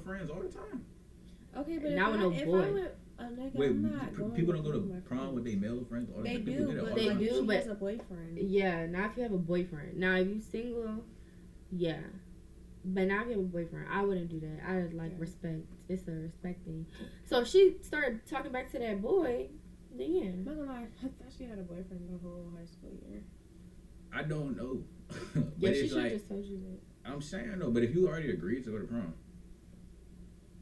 friends all the time. Okay, but Not with no if I boy. with a nigga, Wait, I'm not going people don't go with to my prom with friends. their male friends all the They time. People do, do that but all the They like time. if do, she but has a boyfriend. yeah, not if you have a boyfriend. Now, if you single, yeah. But now if you have a boyfriend, I wouldn't do that. I would like respect. It's a respect thing. So if she started talking back to that boy, then yeah. I'm not gonna lie, I thought she had a boyfriend the whole high school year. I don't know. But Yeah, she it's should like, just told you that. I'm saying though, but if you already agreed to go to prom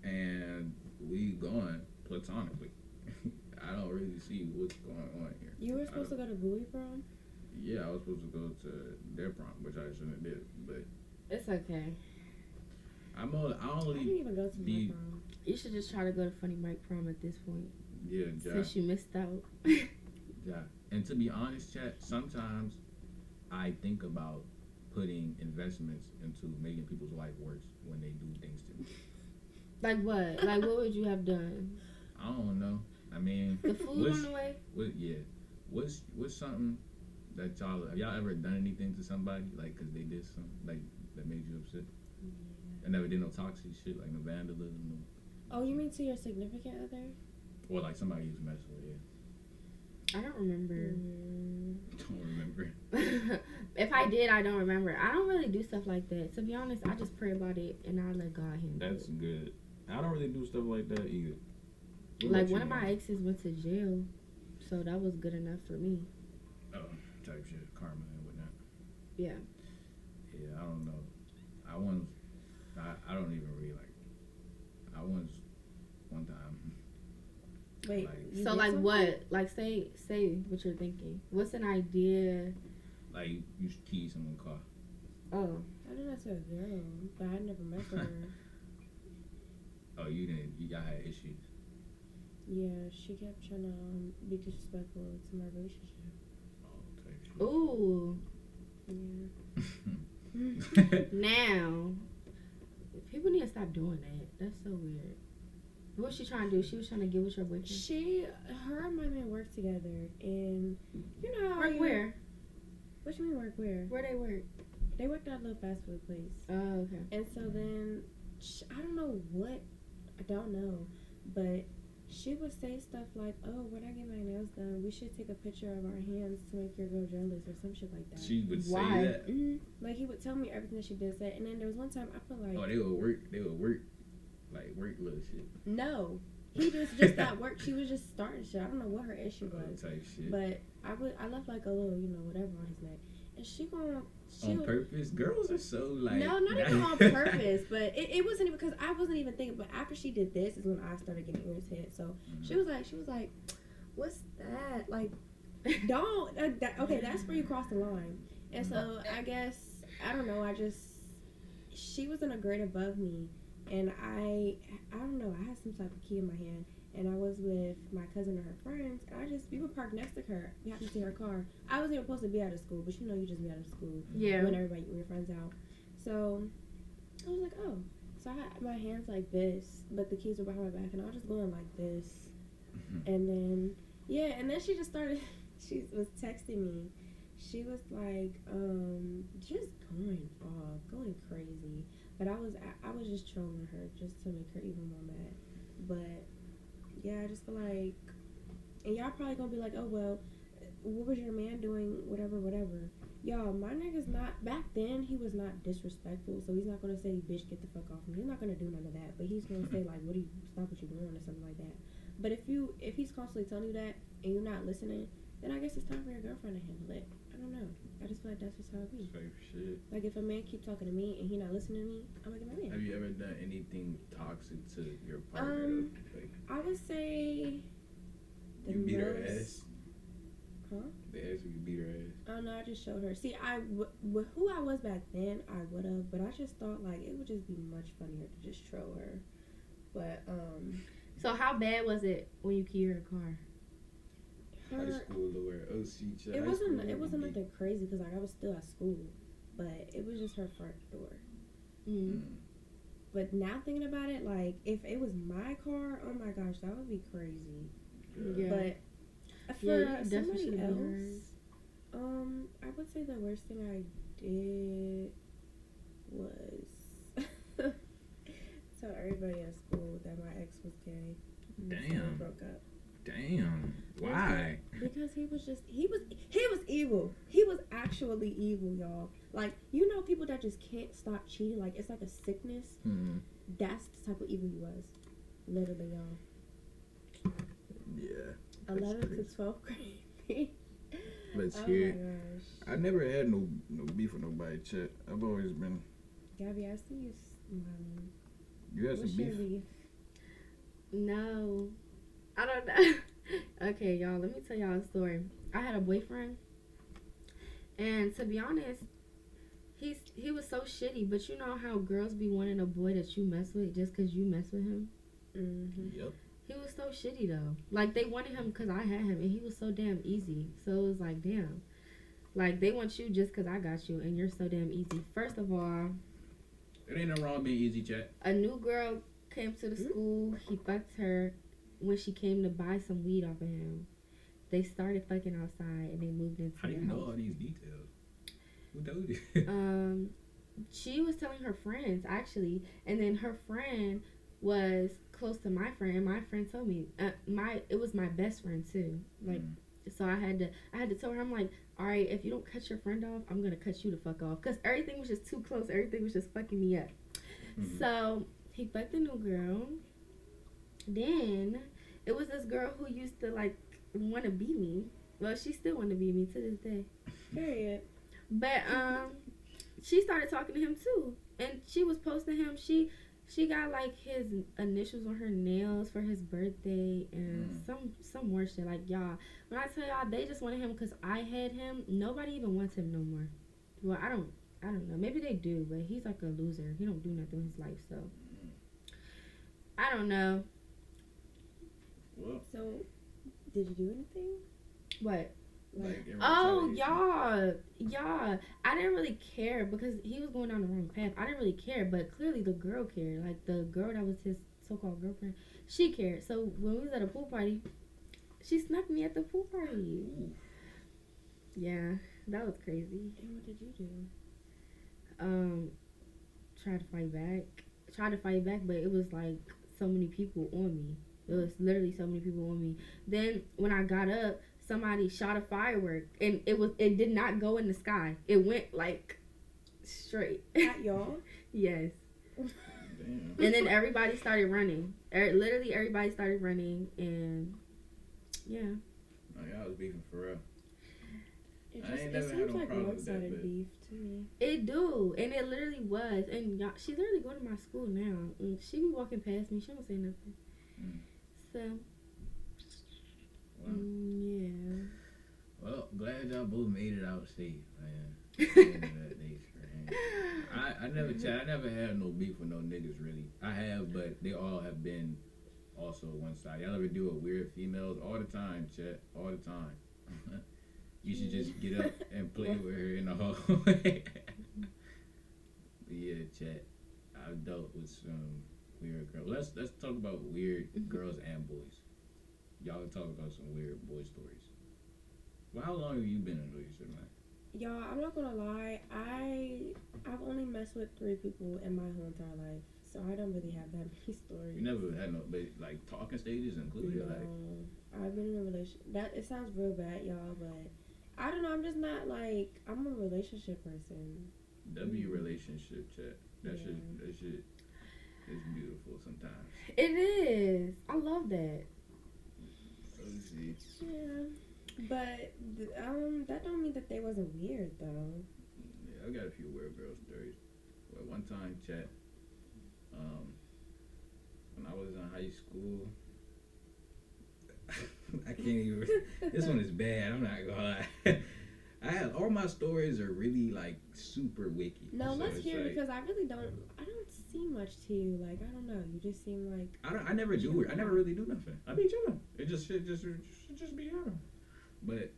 and we going platonically, I don't really see what's going on here. You were supposed to go to Bowie prom? Yeah, I was supposed to go to their prom, which I shouldn't have did, but It's okay. I I didn't only even go to my be prom. You should just try to go to Funny Mike prom at this point, yeah, since you missed out. yeah. And to be honest, chat, sometimes I think about putting investments into making people's life worse when they do things to me. Like what? Like what would you have done? I don't know. I mean, The food on the way? what's something that y'all have y'all ever done anything to somebody like because they did something like that made you upset? I never did no toxic shit like no vandalism, Oh, you mean to your significant other? or like somebody you was messing with. Yeah, I don't remember. don't remember. If I did, I don't remember. I don't really do stuff like that. To be honest, I just pray about it and I let God handle That's it. good. I don't really do stuff like that either. What Like about one you, of my man? exes went to jail, so that was good enough for me. Oh, type shit, karma and whatnot. Yeah. Yeah, I don't know. I don't even really like. I once one time. Wait. Like- you So did like something? what? Like say what you're thinking. What's an idea? Like you should key someone's car. Oh, I did that to a girl, but I never met her. Oh, you didn't. Y'all had issues. Yeah, she kept trying to be disrespectful to my relationship. Oh, type shit. ooh. Yeah. Now, people need to stop doing that. That's so weird. What was she trying to do? She was trying to get with your boyfriend. Her and my man work together, and you know how Work you- where? What you mean work where? Where they work? They worked at a little fast food place, Oh, okay. and so then I don't know what, I don't know, but she would say stuff like, "Oh, when I get my nails done, we should take a picture of our hands to make your girl jealous," or some shit like that. She would say Why? that. Like he would tell me everything that she did say, and then there was one time I feel like Oh, they would work. They would work, like work little shit. no, he just at work. She was just starting shit. I don't know what her issue was. Type shit. But I left like a little, whatever on his neck. And she On purpose, girls are so like. no, not even on purpose, but it wasn't even because I wasn't even thinking. But after she did this is when I started getting irritated. So she was like, "What's that? Like, don't. Okay, that's where you cross the line." And so I guess I don't know. She was in a grade above me, and I don't know. I had some type of key in my hand. And I was with my cousin and her friends, and we would park next to her. We happened to see her car. I wasn't even supposed to be out of school, but you just be out of school Yeah. when your friends out. So I was like, oh. So I had my hands like this, but the keys were behind my back, and I was just going like this. And then she just started. She was texting me. She was like, just going off, going crazy. But I was just trolling her just to make her even more mad. But yeah, I just feel like, and y'all probably gonna be like, oh well, what was your man doing? Whatever. Y'all, my nigga's not, back then he was not disrespectful, so he's not gonna say, bitch, get the fuck off me. He's not gonna do none of that, but he's gonna say like, stop what you're doing or something like that. But if he's constantly telling you that and you're not listening, then I guess it's time for your girlfriend to handle it. I don't know. I just feel like that's just how it be. Type shit. Like if a man keep talking to me and he not listening to me, I'm gonna get my man. Have you ever done anything toxic to your partner? Like, I would say the you beat her most- ass? Huh? The ass you beat her ass? Oh no, I just showed her. See, with who I was back then, I would have, but I just thought like it would just be much funnier to just troll her. But So how bad was it when you keyed her car? High school or OC child. it wasn't nothing crazy because like I was still at school, but it was just her front door. But now thinking about it, like if it was my car, oh my gosh, that would be crazy. Yeah. But for you definitely somebody should've been else, I would say the worst thing I did was tell everybody at school that my ex was gay. And so we Damn. broke up. Damn. Why? Because he was evil. He was actually evil, y'all. Like, you know, people that just can't stop cheating. Like, it's like a sickness. Hmm. That's the type of evil he was. Literally, y'all. Yeah. That's 11th to crazy. 12th grade. Let's Oh hear my it. gosh. I never had no beef with nobody, Chet. I've always been. Gabby, I see you smiling. You had some What's your beef. beef? No, I don't know. Okay, y'all, let me tell y'all a story. I had a boyfriend, and to be honest, he was so shitty. But you know how girls be wanting a boy that you mess with just because you mess with him. Mm-hmm. Yep. He was so shitty though. Like they wanted him because I had him, and he was so damn easy. So it was like, damn, like they want you just because I got you, and you're so damn easy. First of all, It ain't no wrong being easy, chat. a new girl came to the school. He fucked her when she came to buy some weed off of him. They started fucking outside and they moved into How do you the know house. all these details? Who told you? She was telling her friends actually, and then her friend was close to my friend, and my friend told me it was my best friend too. Like, so I had to tell her, I'm like, all right, if you don't cut your friend off, I'm gonna cut you the fuck off, because everything was just too close. Everything was just fucking me up. Mhm. So he fucked the new girl. Then it was this girl who used to like want to beat me. Well, she still want to beat me to this day. Period. But she started talking to him too, and she was posting him. She got like his initials on her nails for his birthday and some more shit. Like, y'all, when I tell y'all they just wanted him because I had him, nobody even wants him no more. Well, I don't know. Maybe they do, but he's like a loser. He don't do nothing in his life, so I don't know. Well, So, did you do anything? What? like every Oh, retaliation. y'all, I didn't really care because he was going down the wrong path. I didn't really care, but clearly the girl cared. Like, the girl that was his so-called girlfriend, she cared. So when we was at a pool party, she snuck me at the pool party. Ooh. Yeah, that was crazy. And what did you do? Tried to fight back, but it was like so many people on me. It was literally so many people on me. Then when I got up, somebody shot a firework, and it did not go in the sky. It went like straight. At y'all? Yes. Damn. And then everybody started running. Literally everybody started running, and yeah. Oh, y'all was beefing for real. It, I just, ain't it never had seems no like problem with that, one-sided but- beef to me. It do, and it literally was. And y'all, she's literally going to my school now. And she be walking past me. She don't say nothing. Mm. So, Well, yeah. well, glad y'all both made it out safe, man. At the end of that day, man. I never had no beef with no niggas really. I have, but they all have been also one side. Y'all ever deal with weird females all the time, chat, all the time. You should just get up and play with her in the hallway. But yeah, chat. I've dealt with some weird girls. Let's talk about weird girls and boys. Y'all talk about some weird boy stories. Well, how long have you been in a relationship, man? Y'all, I'm not gonna lie. I've only messed with 3 people in my whole entire life, so I don't really have that many stories. You never had no, but like talking stages included, like. No, I've been in a relationship. That it sounds real bad, y'all, but I don't know. I'm just not like I'm a relationship person. W relationship chat. That Yeah. shit is beautiful sometimes. It is. I love that. Let's see. Yeah, but that don't mean that they wasn't weird though. Yeah, I got a few weird girl stories. Well, one time, chat. When I was in high school, I can't even. This one is bad. I'm not gonna lie. I have all my stories are really like super wiki. No, So let's it's hear like, because I really don't. I don't see much to you. Like I don't know. You just seem like I never do it. I never really do nothing. I be chilling. It just should just be chilling. But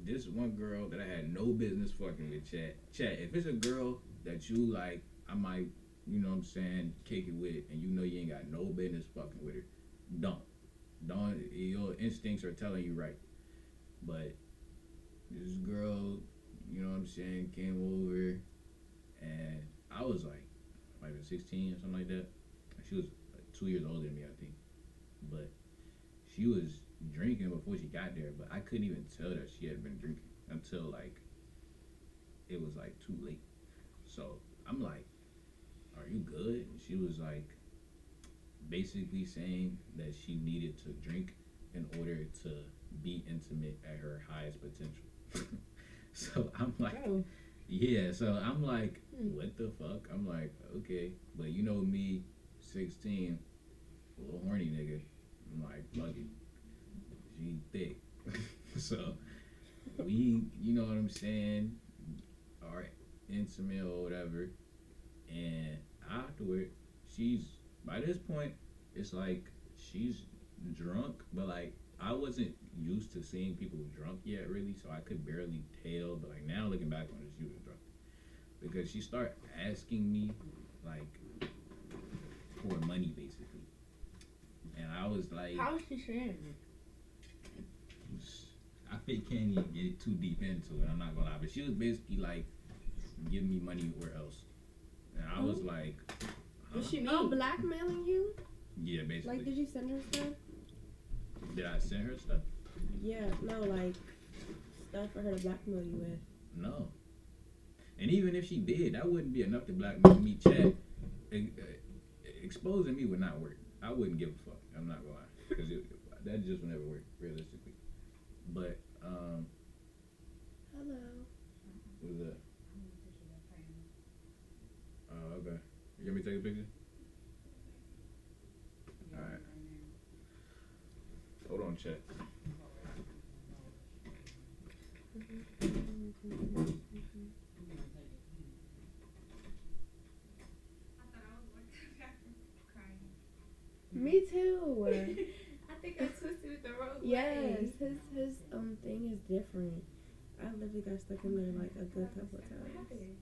this one girl that I had no business fucking with, chat. If it's a girl that you like, I might, you know what I'm saying, kick it with, and you know you ain't got no business fucking with her. Don't. Your instincts are telling you right. But this girl, you know what I'm saying, came over, and I was like 16 or something like that. She was like 2 years older than me, I think. But she was drinking before she got there, but I couldn't even tell that she had been drinking until like it was like too late. So I'm like, "Are you good?" And she was like, basically saying that she needed to drink in order to be intimate at her highest potential. So I'm like, Oh. yeah. So I'm like, Hmm. what the fuck? I'm like, okay, but you know me, 16, a little horny nigga. I'm like, fuck it. She thick. So we, you know what I'm saying, are intimate or whatever. And afterward, by this point, it's like she's drunk, but like I wasn't used to seeing people drunk yet, really, so I could barely tell. But like now, looking back on it, she was drunk because she started asking me like for money, basically, and I was like, How is she sharing it? I can't even get too deep into it. I'm not gonna lie, but she was basically like, give me money or else, and I was like, What she mean? Oh, blackmailing you? yeah, basically. Like, did you send her stuff? Did I send her stuff? Yeah, no, like stuff for her to blackmail you with. No. And even if she did, that wouldn't be enough to blackmail me. Chat, exposing me would not work. I wouldn't give a fuck. I'm not gonna lie, because that just would never work realistically. But Hello. what was that? Oh, okay. You want me to take a picture? All right. Hold on, chat. Me too. I think I twisted it the wrong Yes, his thing is different. I literally got stuck in there like a good couple of times.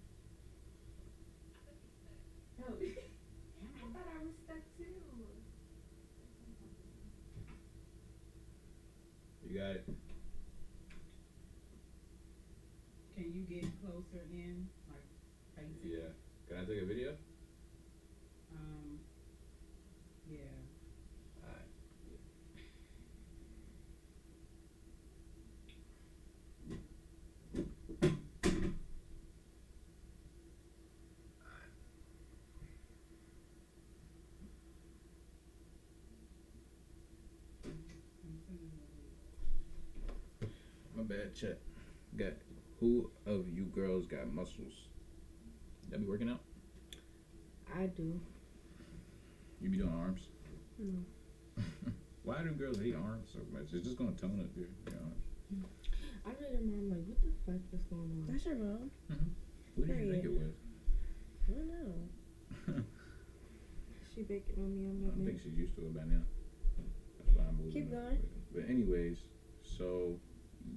No. I thought I was stuck too. You got it? Can you get closer in, like facing? Yeah. Can I take a video? Yeah. Alright. My bad, chat. Got who of you girls got muscles? That be working out? I do. You be doing arms? No. Why do girls hate arms so much? It's just gonna tone up your arms. I know your mom like, what the fuck is going on? That's your mom. Who do you think it was? I don't know. She baking on me. I think she's used to it by now. That's why I'm moving. Keep on. going. But anyways, so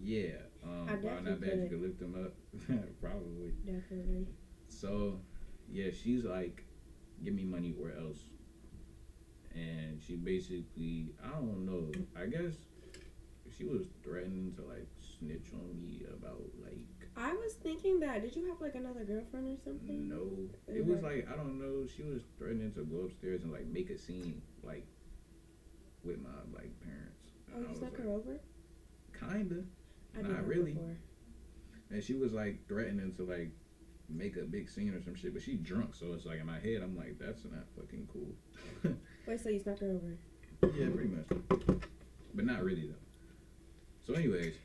yeah, I wow, not definitely bad. You could. could lift them up, probably. Definitely. So yeah, she's like, give me money or else. And she basically, I don't know, I guess she was threatening to like snitch on me about like, I was thinking that. Did you have like another girlfriend or something? no, it was like, I don't know, she was threatening to go upstairs and like make a scene like with my like parents. Oh, And I you was snuck like, her over? kinda. I Not did that really. before. And she was like threatening to like make a big scene or some shit, but she drunk, so it's like in my head I'm like, that's not fucking cool. Wait, so you snuck her over? Yeah, pretty much. But not really though. So anyways,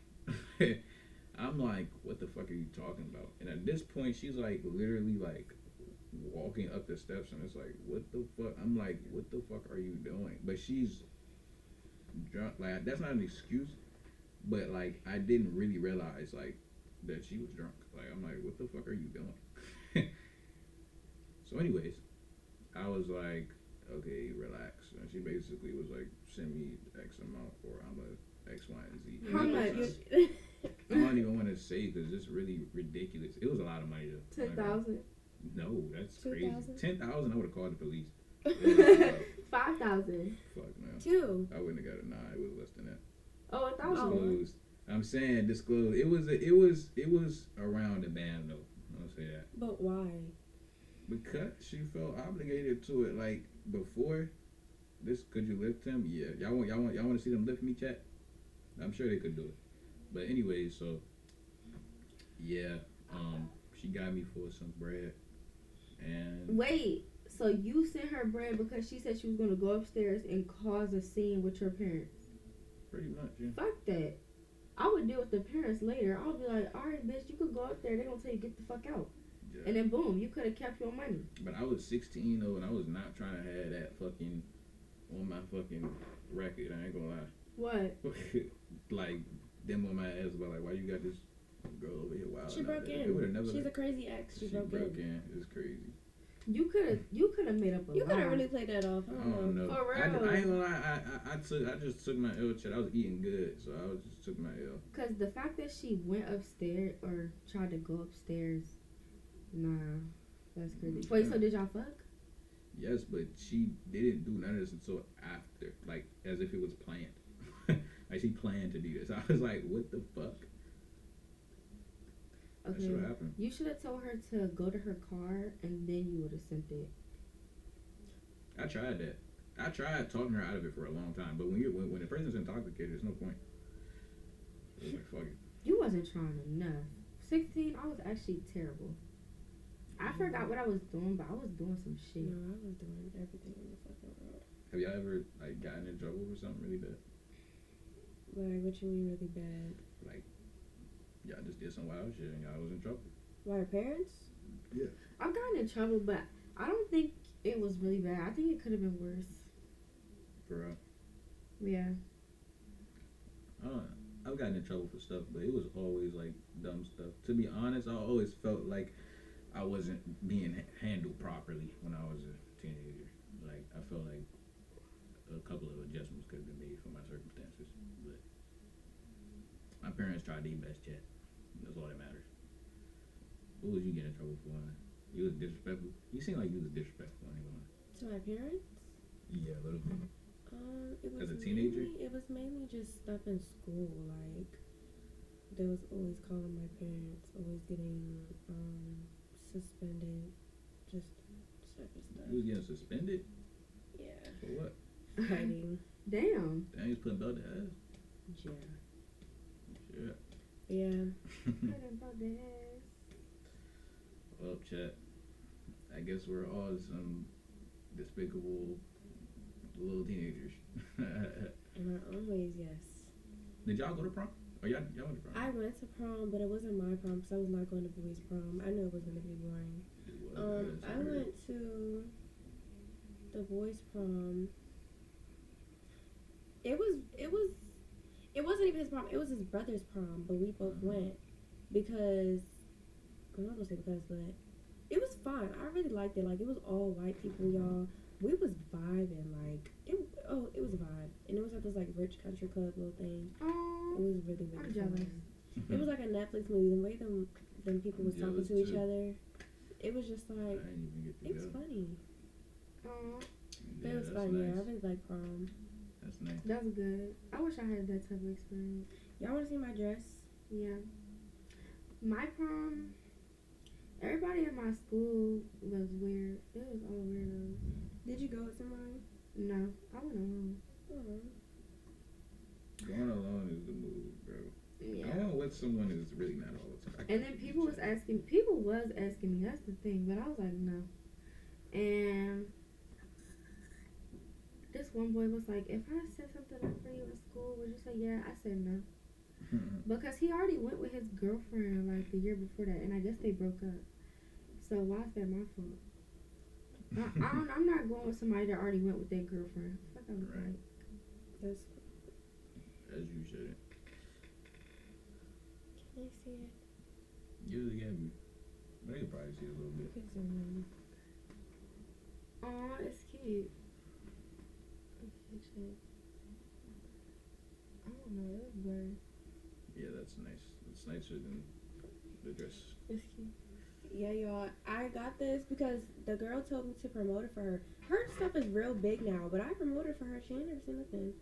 I'm like, what the fuck are you talking about? And at this point she's like literally like walking up the steps and it's like, what the fuck? I'm like, what the fuck are you doing? But she's drunk. Like, that's not an excuse, but like I didn't really realize like that she was drunk. Like, I'm like, what the fuck are you doing? So anyways, I was like, okay, relax. And she basically was like, send me X amount or I'm a X, Y, and Z. How And much? I don't even want to say because it's really ridiculous. It was a lot of money though. 10,000. No, that's crazy. 2,000? 10,000, I would have called the police. It was like, 5,000. fuck no. 2. I wouldn't have got it. Nah, it was less than that. Oh, 1,000. Disclosed. I'm saying disclosed. It was around the band though. I'll say that. But why? Because she felt obligated to it. Like, before this, could you lift him? Yeah. Y'all want to see them lift me, chat? I'm sure they could do it. But anyway, so yeah, she got me for some bread, and Wait, so you sent her bread because she said she was gonna go upstairs and cause a scene with your parents? pretty much, yeah. Fuck that. I would deal with the parents later. I would be like, all right, bitch, you could go up there. They gonna tell you get the fuck out, Yeah. and then boom, you could have kept your money. But I was 16 though, and I was not trying to have that fucking on my fucking record. I ain't gonna lie. What? Like them on my ass about like, why you got this girl over here? Wow. She broke It would have in. never. She's a crazy ex. She broke in. It's crazy. You could have made up a You could lie. have really played that off. I I don't don't know. know. For I real. ain't gonna lie. I just took my L. Shit. I was eating good, so I just took my L. Cause the fact that she went upstairs or tried to go upstairs, nah, that's crazy. Wait, so did y'all fuck? Yes, but she didn't do none of this until after, like as if it was planned. Like she planned to do this. I was like, what the fuck? That's Okay. what happened. You should have told her to go to her car and then you would have sent it. I tried that. I tried talking her out of it for a long time, but when the person's intoxicated, there's no point. It was like, fuck it. You wasn't trying enough. 16, I was actually terrible. I forgot what I was doing, but I was doing some shit. No, I was doing everything in the fucking world. Have y'all ever like gotten in trouble for something really bad? Like, what you mean really bad? Like y'all just did some wild shit and y'all was in trouble? By your parents? I've gotten in trouble, but I don't think it was really bad. I think it could have been worse. For real? Yeah. I don't know. I've gotten in trouble for stuff, but it was always like dumb stuff. To be honest, I always felt like I wasn't being handled properly when I was a teenager. Like I felt like a couple of adjustments could have been made for my circumstances, but my parents tried their best yet. That's all that matters. What was you getting in trouble for? You was disrespectful. You seem like you was disrespectful. I ain't gonna lie. To my parents? Yeah, a little bit. It was As a teenager? It was mainly just stuff in school. Like, they was always calling my parents, always getting suspended, just type of stuff. You was getting suspended Yeah, for what? fighting. Damn. Damn, you was putting belt to ass. Yeah, Shit. yeah. Well, chat. I guess we're all some despicable little teenagers. In our own ways, yes. Did y'all go to prom? Or y'all went to prom? I went to prom, but it wasn't my prom because I was not going to boys' prom. I knew it was going to be boring. It was, I went to the boys' prom. It wasn't even his prom. It was his brother's prom, but we both went because I'm not gonna say because, but it was fun. I really liked it. Like it was all white people, y'all. We was vibing, like it was a vibe, and it was at this like rich country club little thing. It Oh, was really I'm fun. jealous. It was like a Netflix movie. The way them people was I'm talking jealous, to each too. other, it was just I like didn't even get to it was go. funny. oh, But it was that's fun. nice. Yeah, I really like prom. That's nice. that's good. I wish I had that type of experience. Y'all want to see my dress? Yeah. My prom, everybody in my school was weird. It was all weirdos. Did you go with somebody? No, I went alone. Oh. Going alone is the move, bro. Yeah. Going with someone is really not all the time. And then people was asking me, that's the thing, but I was like, no. And this one boy was like, if I set something up for you in school, would you say yeah? I said no. Because he already went with his girlfriend like the year before that, and I guess they broke up. So why is that my fault? I'm not going with somebody that already went with their girlfriend. Fuck I was Right. like. That's. As you should. Can I see it? You really got me. They could probably see it a little bit. You can zoom in. Aw, it's cute. Okay, shit. I don't know, it was blurry. Yeah, that's nice. It's nicer than the dress. It's cute. Yeah, y'all. I got this because the girl told me to promote it for her. Her stuff is real big now, but I promoted it for her. She ain't never seen nothing.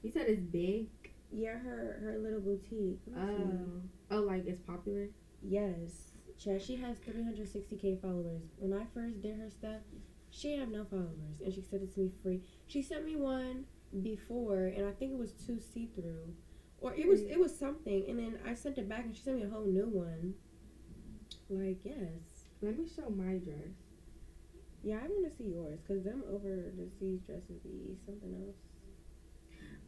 You said it's big? Yeah, her little boutique. Let me see. Oh, like it's popular? Yes. She has 360K followers. When I first did her stuff, She didn't have no followers, and she sent it to me free. She sent me one before, and I think it was too see through, or it was something. And then I sent it back, and she sent me a whole new one. Like, yes, Let me show my dress. yeah, I want to see yours, cause them over the seas dresses be something else.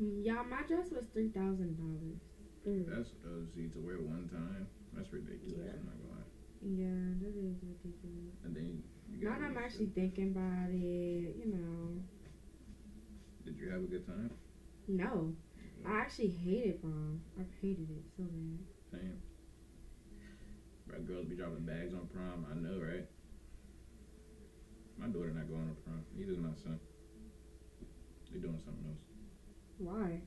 Y'all, my dress was $3,000. That's see to wear one time. That's ridiculous. Yeah. I'm not gonna lie. Yeah, that is ridiculous. And then you Now got that I'm this actually shit. thinking about it, you know. Did you have a good time? No. I actually hated prom. I hated it so bad. Same. Right, girls be dropping bags on prom. I know, right? My daughter not going to prom. Neither is my son. They doing something else. Why?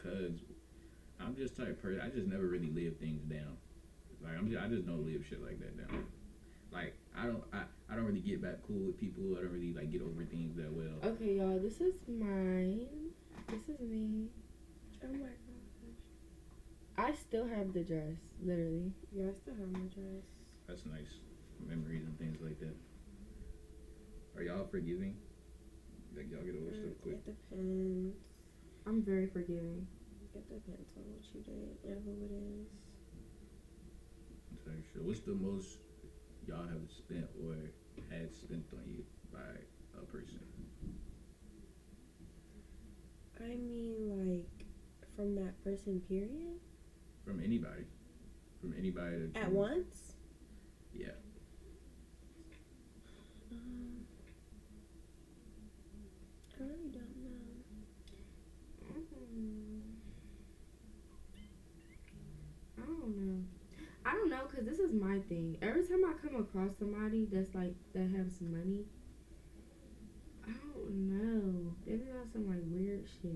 Cause I'm just type of person. I just never really live things down. Like I just don't live shit like that down. Like I don't really get back cool with people. I don't really like get over things that well. Okay, y'all, this is mine. This is me. Oh my gosh. I still have the dress, literally. Yeah, I still have my dress. That's nice memories and things like that. Are y'all forgiving? Like y'all get over stuff quick. It depends. I'm very forgiving. It depends on what you did and who it is. That's very sure. What's the most y'all have spent or had spent on you by a person? I mean, like, from that person, period? From anybody. From anybody that At you- once? Yeah. I really don't know. I don't know, cause this is my thing. Every time I come across somebody that's like that has money, I don't know. They be on some like weird shit.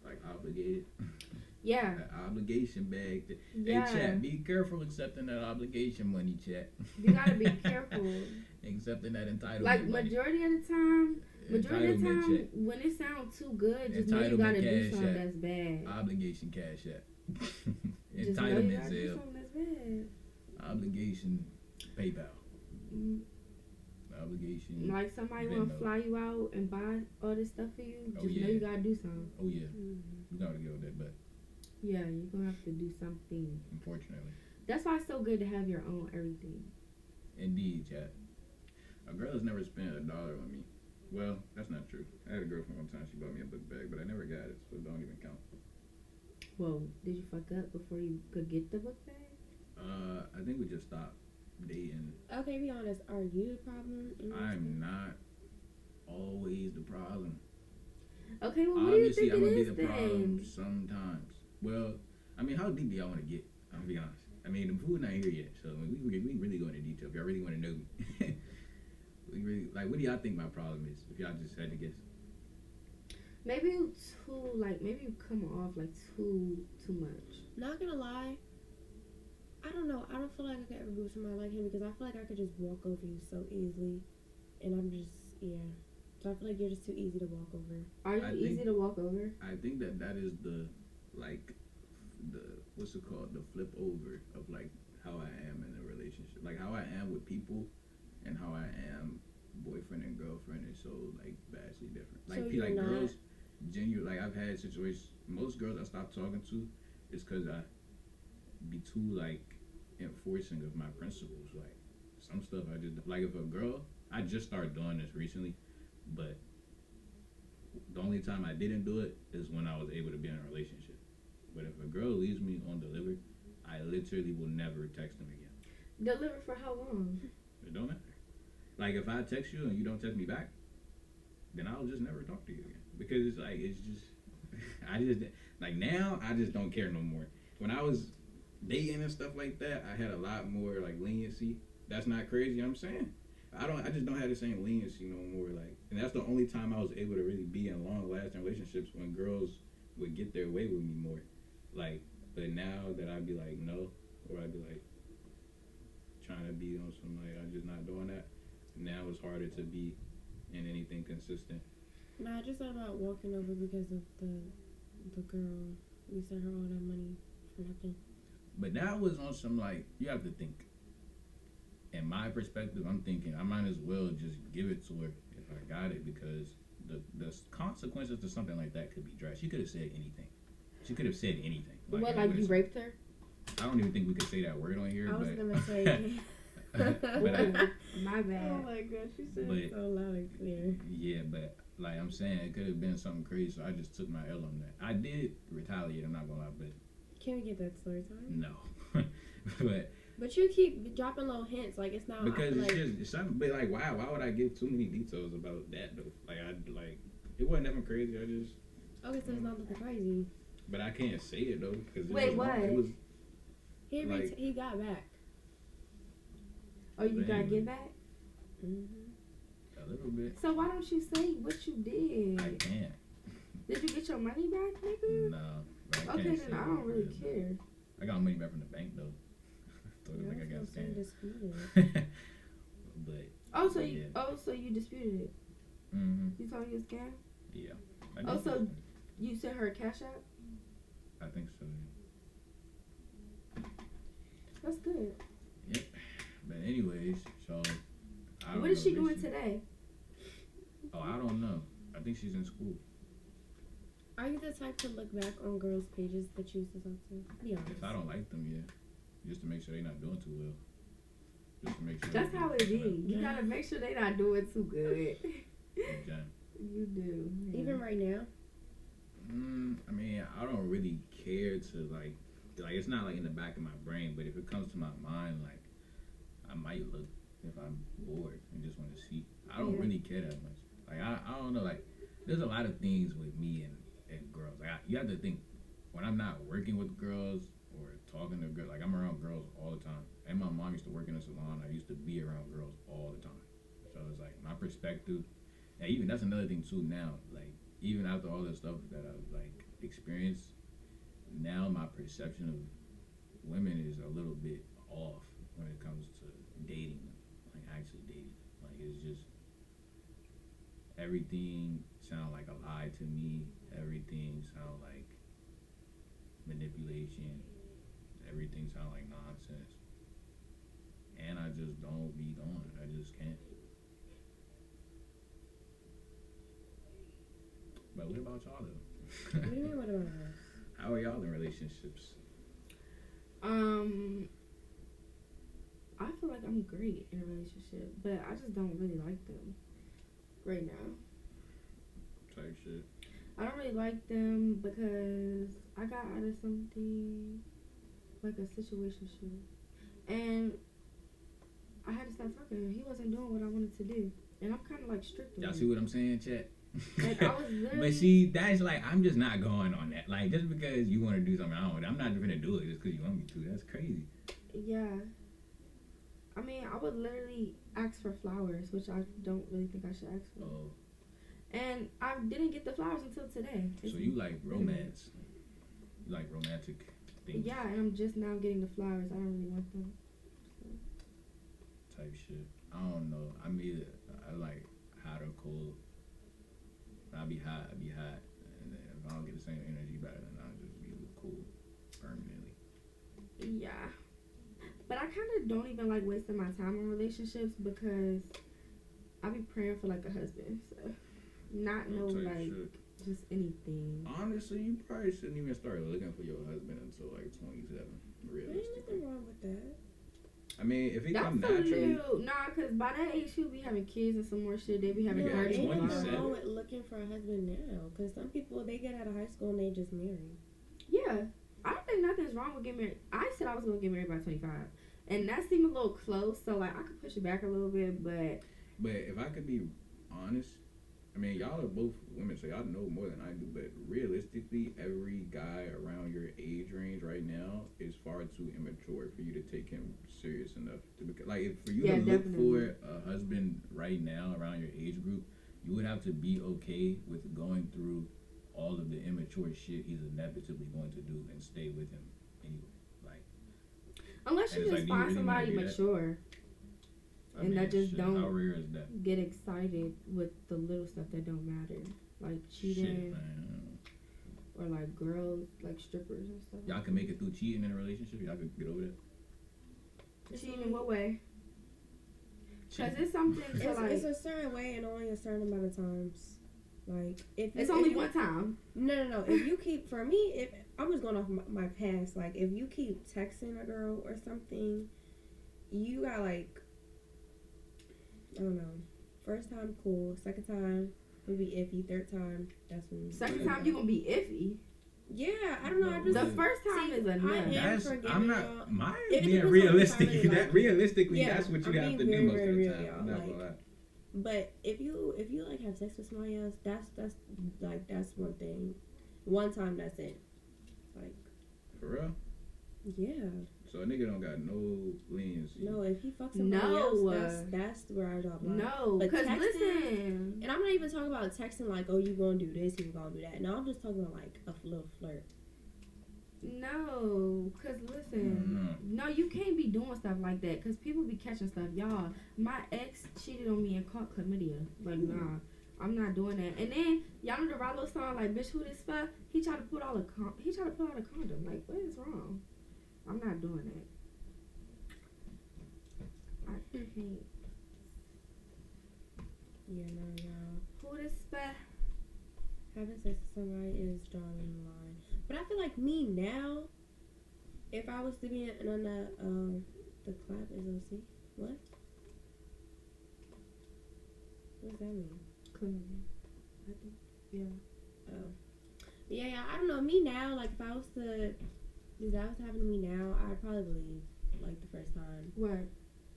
Like obligated. Yeah, That obligation bag. yeah. Hey, chat, be careful accepting that obligation money, chat. You gotta be careful. Accepting that entitlement Like money. majority of the time, Entitlement check. when it sounds too good, just know you Entitlement gotta do cash something app. that's bad. Obligation cash app. Just know you Entitlement gotta do sale. something that's bad. Obligation PayPal. Mm, Obligation. Like somebody wanna Venmo. fly you out and buy all this stuff for you, Oh, just know yeah. you gotta do something. Oh yeah, Mm-hmm. we gotta get with that, but Yeah, you're gonna have to do something. unfortunately. That's why it's so good to have your own everything. Indeed, chat. A girl has never spent $1 on me. Well, that's not true. I had a girlfriend one time, she bought me a book bag, but I never got it, so it don't even count. Whoa, did you fuck up before you could get the book bag? I think we just stopped dating. Okay, be honest. Are you the problem? in this I'm thing? not always the problem. Okay, well, what do you Obviously, think I'm it gonna be is the problem then? sometimes. Well, I mean, how deep do y'all want to get? I'll be honest. I mean, the food not here yet, so we really go into detail. If y'all really want to know me, we really like. What do y'all think my problem is? If y'all just had to guess. Maybe you maybe you come off like too much. Not gonna lie. I don't know. I don't feel like I could ever be with somebody like him because I feel like I could just walk over you so easily, and I'm just So I feel like you're just too easy to walk over. Are you I easy think- to walk over? I think that is the what's it called, the flip over of like how I am in a relationship, like how I am with people, and how I am boyfriend and girlfriend is so like vastly different. Like So you're like not- girls, genuine. Like I've had situations. Most girls I stopped talking to is because I be too like enforcing of my principles. Like some stuff I just like. If a girl, I just started doing this recently, but the only time I didn't do it is when I was able to be in a relationship. But if a girl leaves me undelivered, I literally will never text them again. Deliver for how long? It don't matter. Like if I text you and you don't text me back, then I'll just never talk to you again. Because it's like it's just I just like now I just don't care no more. When I was dating and stuff like that, I had a lot more like leniency. That's not crazy, you know what I'm saying? I just don't have the same leniency no more. Like, and that's the only time I was able to really be in long lasting relationships, when girls would get their way with me more. Like, but now that I'd be like no, or I'd be like trying to be on some like I'm just not doing that. Now it's harder to be in anything consistent. Nah, I just thought about walking over because of the girl. We sent her all that money for nothing. But that was on some like, you have to think. in my perspective, I'm thinking I might as well just give it to her if I got it, because the consequences to something like that could be dry. She could have said anything. She could have said anything. What, I like would've you said- raped her? I don't even think we could say that word on here, I was but gonna say. but My Oh bad. my gosh, she said But- it so loud and clear. yeah, but like I'm saying, it could have been something crazy. So I just took my L on that. I did retaliate. I'm not gonna lie, but Can we get that story time? no. but But you keep dropping little hints, like it's not. because I feel it's like, just it's something. But like, why would I give too many details about that though? Like it wasn't nothing crazy. I just. okay, so it's not looking crazy. But I can't say it though because Wait, what? It was He Like- he got back. Oh, you But gotta anyway. get back? Mm-hmm. a little bit. So why don't you say what you did? I can't. Did you get your money back, nigga? No. But I Okay, can't then say I don't it. really care. I got money back from the bank though. So it's like I got scammed. Disputed. But Oh, so Yeah. you disputed it. You told me it's a scam? yeah. I Oh, did so- that. You sent her a cash app? I think so. That's good. But anyways, so I don't What is know, she but doing today? Oh, I don't know. I think she's in school. Are you the type to look back on girls' pages that you used to talk to? Be honest. If I don't like them, yeah, just to make sure they're not doing too well. Just to make sure. That's they how do it well. be. You gotta make sure they not doing too good. Okay. You do. yeah. Even right now. I mean, I don't really care to like it's not like in the back of my brain, but if it comes to my mind, like I might look if I'm bored and just want to see. I don't Yeah. really care that much. Like I don't know. Like there's a lot of things with me and girls. Like you have to think when I'm not working with girls or talking to girls. Like I'm around girls all the time. And my mom used to work in a salon. I used to be around girls all the time. So it's like my perspective. And even that's another thing too. Now, like even after all the stuff that I've like experienced, now my perception of women is a little bit off when it comes to dating, like actually dating. Like it's just everything sound like a lie to me. Everything sound like manipulation. Everything sound like nonsense. And I just don't be going. I just can't. But what about y'all though? What do you mean? What about us? How are y'all in relationships? I feel like I'm great in a relationship, but I just don't really like them right now. Type shit. I don't really like them because I got out of something like a situationship, and I had to stop fucking. He wasn't doing what I wanted to do, and I'm kind of like strict with Y'all it. see what I'm saying, chat? Like, I was literally- But see, that's like I'm just not going on that. Like just because you want to do something, I'm not gonna do it just because you want me to. That's crazy. Yeah. I mean, I would literally ask for flowers, which I don't really think I should ask for. Oh, And I didn't get the flowers until today. so you like romance? You like romantic things? Yeah, and I'm just now getting the flowers. I don't really want them. Type shit. I don't know. I'm either I like hot or cold. I'll be hot. I'll be hot. And then if I don't get the same energy back, then I'll just be cool permanently. Yeah. But I kind of don't even like wasting my time in relationships because I be praying for like a husband. So, not no Type like shit. just anything. Honestly, you probably shouldn't even start looking for your husband until like 27. There ain't Realistically, nothing wrong with that. I mean, if he That's come a naturally, little, nah, cause by that age he'll be having kids and some more shit. They be having Yeah, parties. ain't and all nothing 27. wrong with looking for a husband now. Because some people, they get out of high school and they just marry. Yeah, I don't think nothing's wrong with getting married. I said I was gonna get married by 25, and that seemed a little close. So like I could push it back a little bit, but but if I could be honest, I mean, y'all are both women, so y'all know more than I do. But realistically, every guy around your age range right now is far too immature for you to take him serious enough to be like. If for you Yeah, to look definitely. for a husband right now around your age group, you would have to be okay with going through all of the immature shit he's inevitably going to do and stay with him anyway. Like, unless And you it's just like, do you find really wanna somebody do that? mature, I And mean, that just shit, don't- How rare is that? get excited with the little stuff that don't matter, like Shit, cheating man. or like girls, like strippers and stuff. Y'all can make it through cheating in a relationship. Y'all could get over that. Cheating in what way? Cause it's something to It's like. a certain way and only a certain amount of times. Like if It's if only you- one time. No. If you keep, for me, if I'm just going off my past, like if you keep texting a girl or something, you got like, I don't know. First time cool, second time would be iffy, third time that's when. Second time you gonna be iffy. Yeah, I don't know. I No. just The first time see, is enough. I am That's forgiving I'm y'all. not. Mine It being depends on realistic. the time of That your life. realistically, Yeah, that's what you I'm have to being do very, most very of the real, time. y'all. I'm not Like, gonna lie. But if you like have sex with somebody else, that's one thing. One time, that's it. Like, For real. yeah. So a nigga don't got no leniency. No, if he fucks somebody No. else, that's where I draw the line. No, But because texting- listen. And I'm not even talking about texting like, oh, you gonna do this, you gonna do that. No, I'm just talking about like a little flirt. No, because listen. No, you can't be doing stuff like that because people be catching stuff. Y'all, my ex cheated on me and caught chlamydia. Like, nah, I'm not doing that. And then, y'all know the Rollo song, like, bitch, who this fuck? He tried to put out a condom. Like, what is wrong? I'm not doing that. I can't. Yeah, no, y'all. Who this fuck? Having sex with somebody is drawing the line. But I feel like me now, if I was to be in the clap is OC. What? What does that mean? Chlamydia. I think. Yeah. Oh. Yeah, I don't know. Me now, like if that was to happen to me now, I'd probably believe like the first time. What?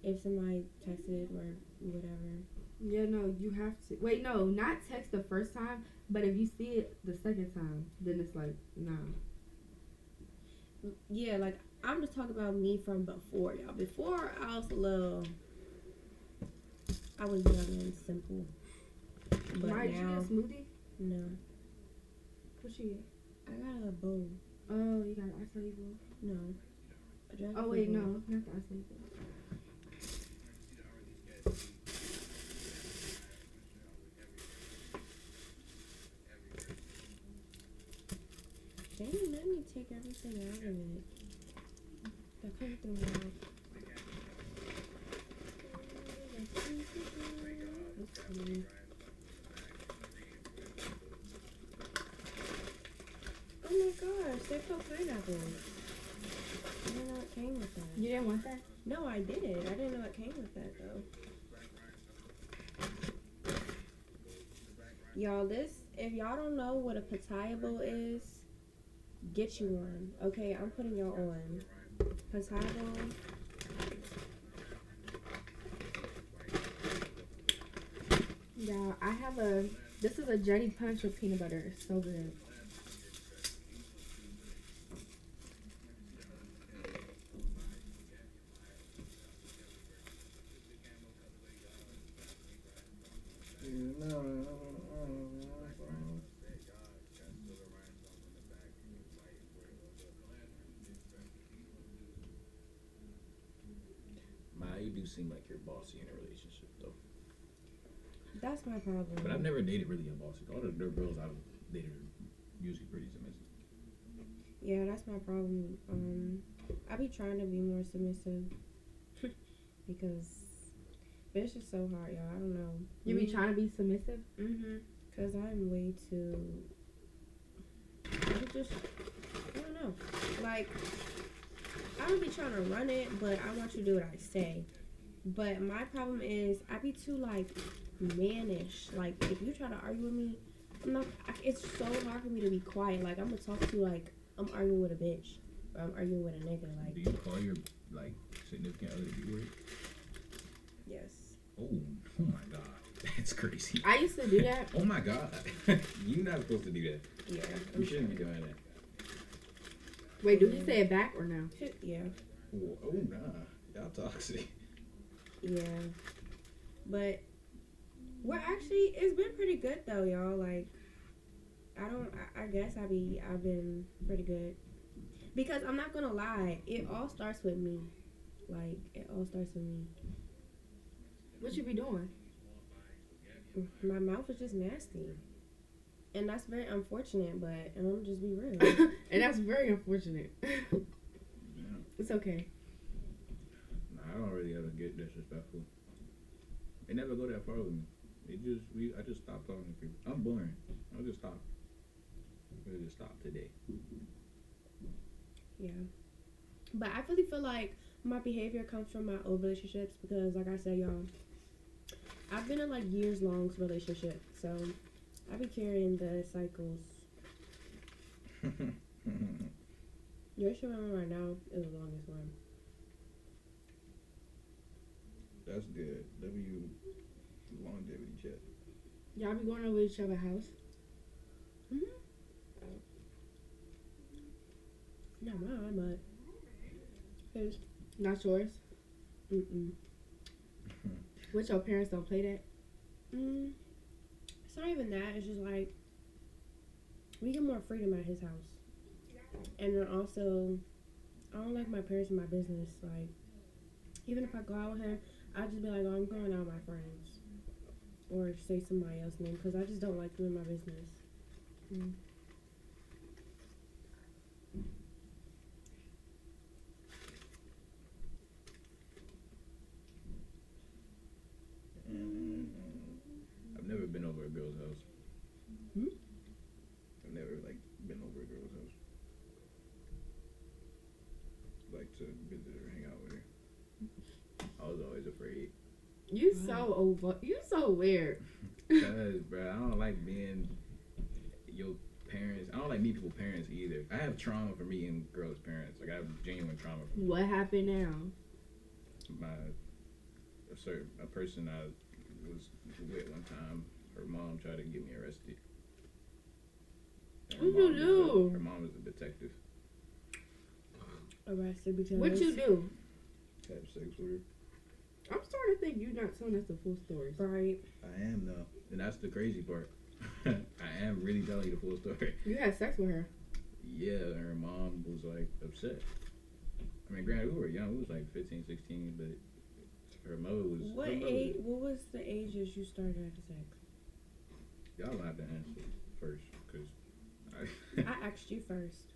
If somebody texted or whatever. Yeah, no, you have to. Wait, no, not text the first time, but if you see it the second time, then it's like, nah. Yeah, like I'm just talking about me from before, y'all. Before I was young and simple. But Mike, did you now, get a smoothie? no. What you get? I got a bowl. Oh, you got an acai bowl? No. A dragon Oh, fruit wait, bowl. no, not the acai bowl. They didn't let me take everything out of it. That comes through my mouth. Let's see. Oh my gosh, they put pineapple. I didn't know it came with that. You didn't want that? No, I did. I didn't know it came with that though. Y'all, if y'all don't know what a pitaya bowl is, get you one. Okay, I'm putting y'all on. Pitaya bowl. Yeah, I have this is a Jetty Punch with peanut butter. It's so good. You do seem like you're bossy in a relationship, though. That's my problem. But I've never dated really a bossy. All the girls I've dated are usually pretty submissive. Yeah, that's my problem. I be trying to be more submissive because, but it's just so hard, y'all. I don't know. You be trying to be submissive? Mm-hmm. Cause I'm way too. I don't know. Like, I don't be trying to run it, but I want you to do what I say. But my problem is I be too like mannish. Like if you try to argue with me, it's so hard for me to be quiet. Like I'm gonna talk to you like I'm arguing with a bitch or I'm arguing with a nigga. Like, do you call your like significant other B-word? yes. Oh my god, that's crazy. I used to do that. Oh my god, you're not supposed to do that. Yeah. You shouldn't be doing that. Wait, do he say it back or no? Yeah. Oh nah, y'all toxic. Yeah. But it's been pretty good though, y'all. Like I guess I've been pretty good. Because I'm not gonna lie, it all starts with me. Like it all starts with me. What you be doing? My mouth is just nasty. And that's very unfortunate, but I'm gonna just be real. And that's very unfortunate. Yeah. It's okay. Nah, I don't really ever get disrespectful. They never go that far with me. I just stopped talking to people. I'm boring. I'll just stop. We'll just stop today. Yeah. But I really feel like my behavior comes from my old relationships because, like I said, y'all, I've been in like years long relationship, so I be carrying the cycles. Your shit right now is the longest one. That's good. Longevity check. Y'all be going over each other's house? Not mine, but his. Not yours? Mm-mm. What, your parents don't play that? It's not even that. It's just like we get more freedom at his house, and then also I don't like my parents in my business. Like even if I go out with him, I just be like, oh, I'm going out with my friends, or say somebody else's name because I just don't like them in my business. I've never been over a girl's house. Hmm? I've never like been over a girl's house. Like to visit her, hang out with her. I was always afraid. You so over. You so weird. Cause, bro, I don't like being your parents. I don't like meeting people's parents either. I have trauma from meeting girls' parents. Like I have genuine trauma from What happened now? a person I was with one time. Her mom tried to get me arrested. And What'd you do? Her mom was a detective. Arrested because What you do? Had sex with her. I'm starting to think you're not telling us the full story. right. I am though, and that's the crazy part. I am really telling you the full story. You had sex with her. Yeah, her mom was like upset. I mean, granted, we were young. We was like 15, 16, but her mother was. What her mother- age? What was the ages you started having sex? Y'all have to answer first, cause I asked you first.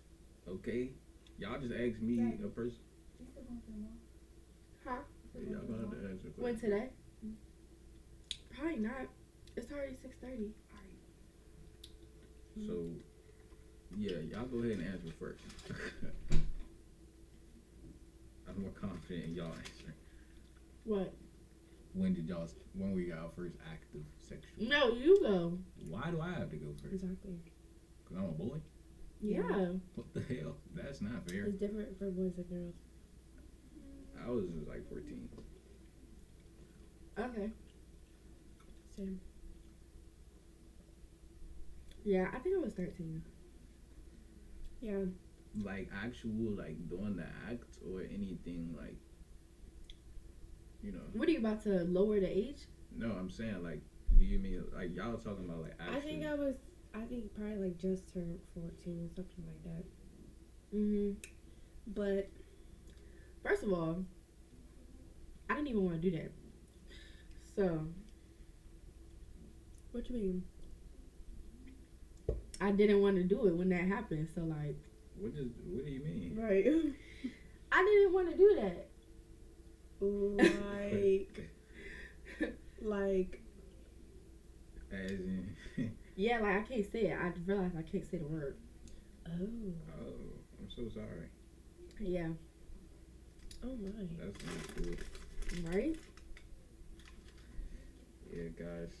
okay, y'all just asked me a person. Huh? Y'all gonna have to answer first. When today? Probably not. It's already 6:30. So, yeah, y'all go ahead and answer first. I'm more confident in y'all answering. What? When were y'all first active sexual? No, you go. Why do I have to go first? Exactly. Cause I'm a boy? Yeah. What the hell? That's not fair. It's different for boys and girls. I was just like 14. Okay. Same. Yeah, I think I was 13. Yeah. Like actual, like doing the act or anything like, you know. What are you about to lower the age? No, I'm saying like, do you mean like y'all talking about like actual? I think probably like just turned 14, something like that. But First of all, I didn't even want to do that. So, what you mean? I didn't want to do it when that happened. So, like, What do you mean? Right. I didn't want to do that. like As in, Yeah, like, I can't say it. I realized I can't say the word. oh I'm so sorry. Yeah. oh my. That's not cool. Right? Yeah, guys.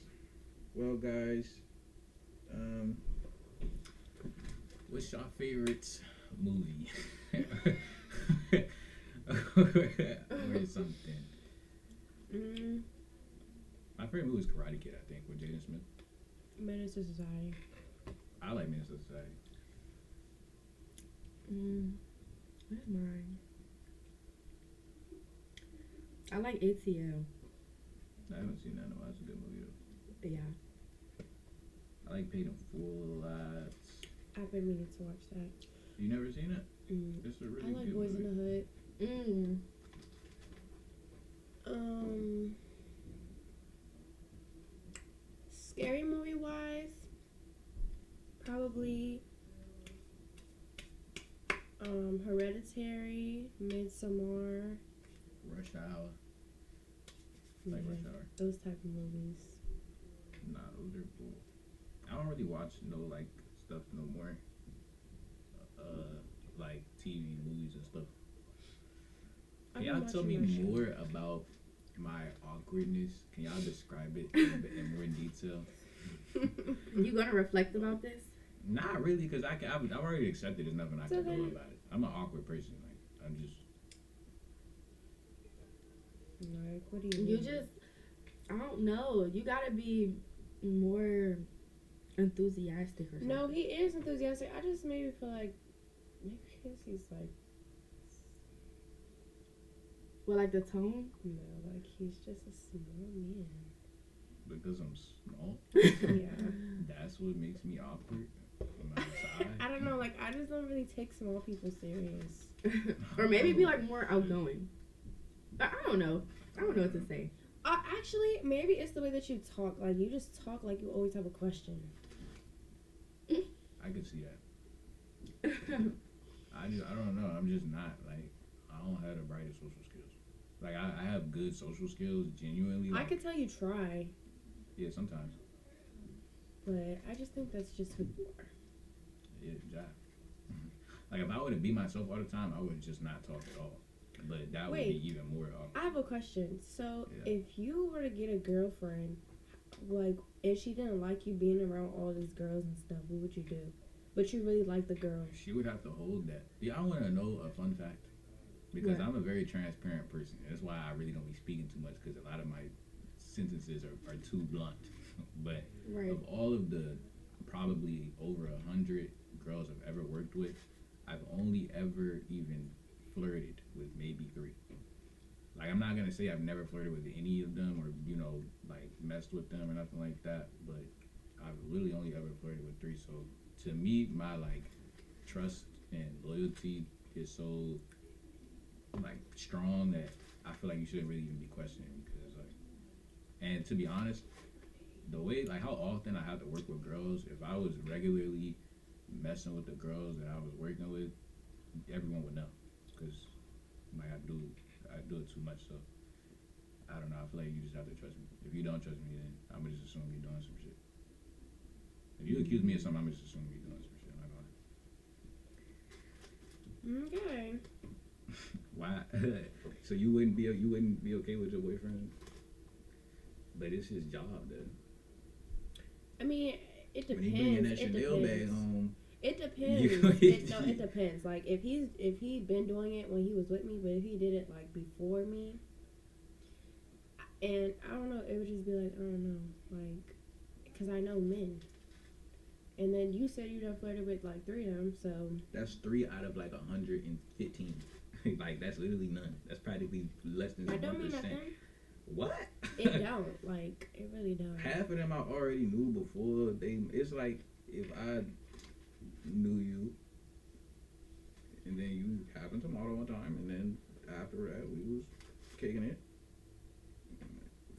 Well, guys, what's your favorite movie? Or something. My favorite movie is Karate Kid, I think, with Jaden Smith. Menace to Society. I like Menace to Society. Where's mine? I like ATL. I haven't seen that in a while. It's a good movie, though. Yeah. I like Paid in Full. I've been meaning to watch that. You never seen it? It's a I really like good Boys movie. in the Hood. Scary movie wise, probably Hereditary, Midsommar. Rush Hour. Like Yeah, Rush Hour. those type of movies. Nah, those are cool. I don't really watch no like stuff no more. Like TV, movies and stuff. Can y'all tell me more about my awkwardness? Can y'all describe it in more detail? You gonna reflect about this? Not really, cause I've already accepted there's nothing I So can do then- about it. I'm an awkward person. Like I'm just. Like, what do you You mean? just, I don't know. You gotta be more enthusiastic or something. No, he is enthusiastic. I just maybe feel like maybe because he's like Well, like the tone. no, like he's just a small man. Because I'm small. Yeah. That's what makes me awkward. I'm outside. I don't know. Like I just don't really take small people serious. Or maybe be like more outgoing. I don't know. I don't know what to say. Actually, maybe it's the way that you talk. Like you just talk like you always have a question. I could see that. I don't know. I'm just not like I don't have the brightest social skills. Like I have good social skills, genuinely. I Like, could tell you try, yeah, sometimes. but I just think that's just who you are. Yeah, job. Like if I were to be myself all the time, I would just not talk at all. But that would Wait. be even more awkward. I have a question. So, Yeah. if you were to get a girlfriend, like, if she didn't like you being around all these girls and stuff, what would you do? But you really like the girl. She would have to hold that. Yeah, I want to know a fun fact because Yeah. I'm a very transparent person. That's why I really don't be speaking too much because a lot of my sentences are too blunt. But Right. of all of the probably over 100 girls I've ever worked with, I've only ever even flirted with maybe 3. Like I'm not gonna say I've never flirted with any of them or like messed with them or nothing like that, but I've really only ever flirted with 3. So to me, my like trust and loyalty is so like strong that I feel like you shouldn't really even be questioning because like, and to be honest, the way like how often I have to work with girls, if I was regularly messing with the girls that I was working with, everyone would know because like I do it too much. So I don't know. I feel like you just have to trust me. If you don't trust me, then I'm gonna just assume you're doing some shit. If you accuse me of something, I'm gonna just assume you're doing some shit. I'm not gonna Okay. Why? So you wouldn't be okay with your boyfriend? But it's his job, though. I mean, it When depends. he bringing that It Chanel bag depends. home, It depends. You- It depends. Like if he'd been doing it when he was with me, but if he did it like before me, and I don't know, it would just be like I don't know, like because I know men. And then you said you done flirted with like 3 of them, so that's 3 out of like 115. Like that's literally none. That's practically less than 1%. that don't mean nothing. What? It don't. Like it really don't. Half of them I already knew before they. It's like if I knew you, and then you happened to model one time, and then after that we was kicking it,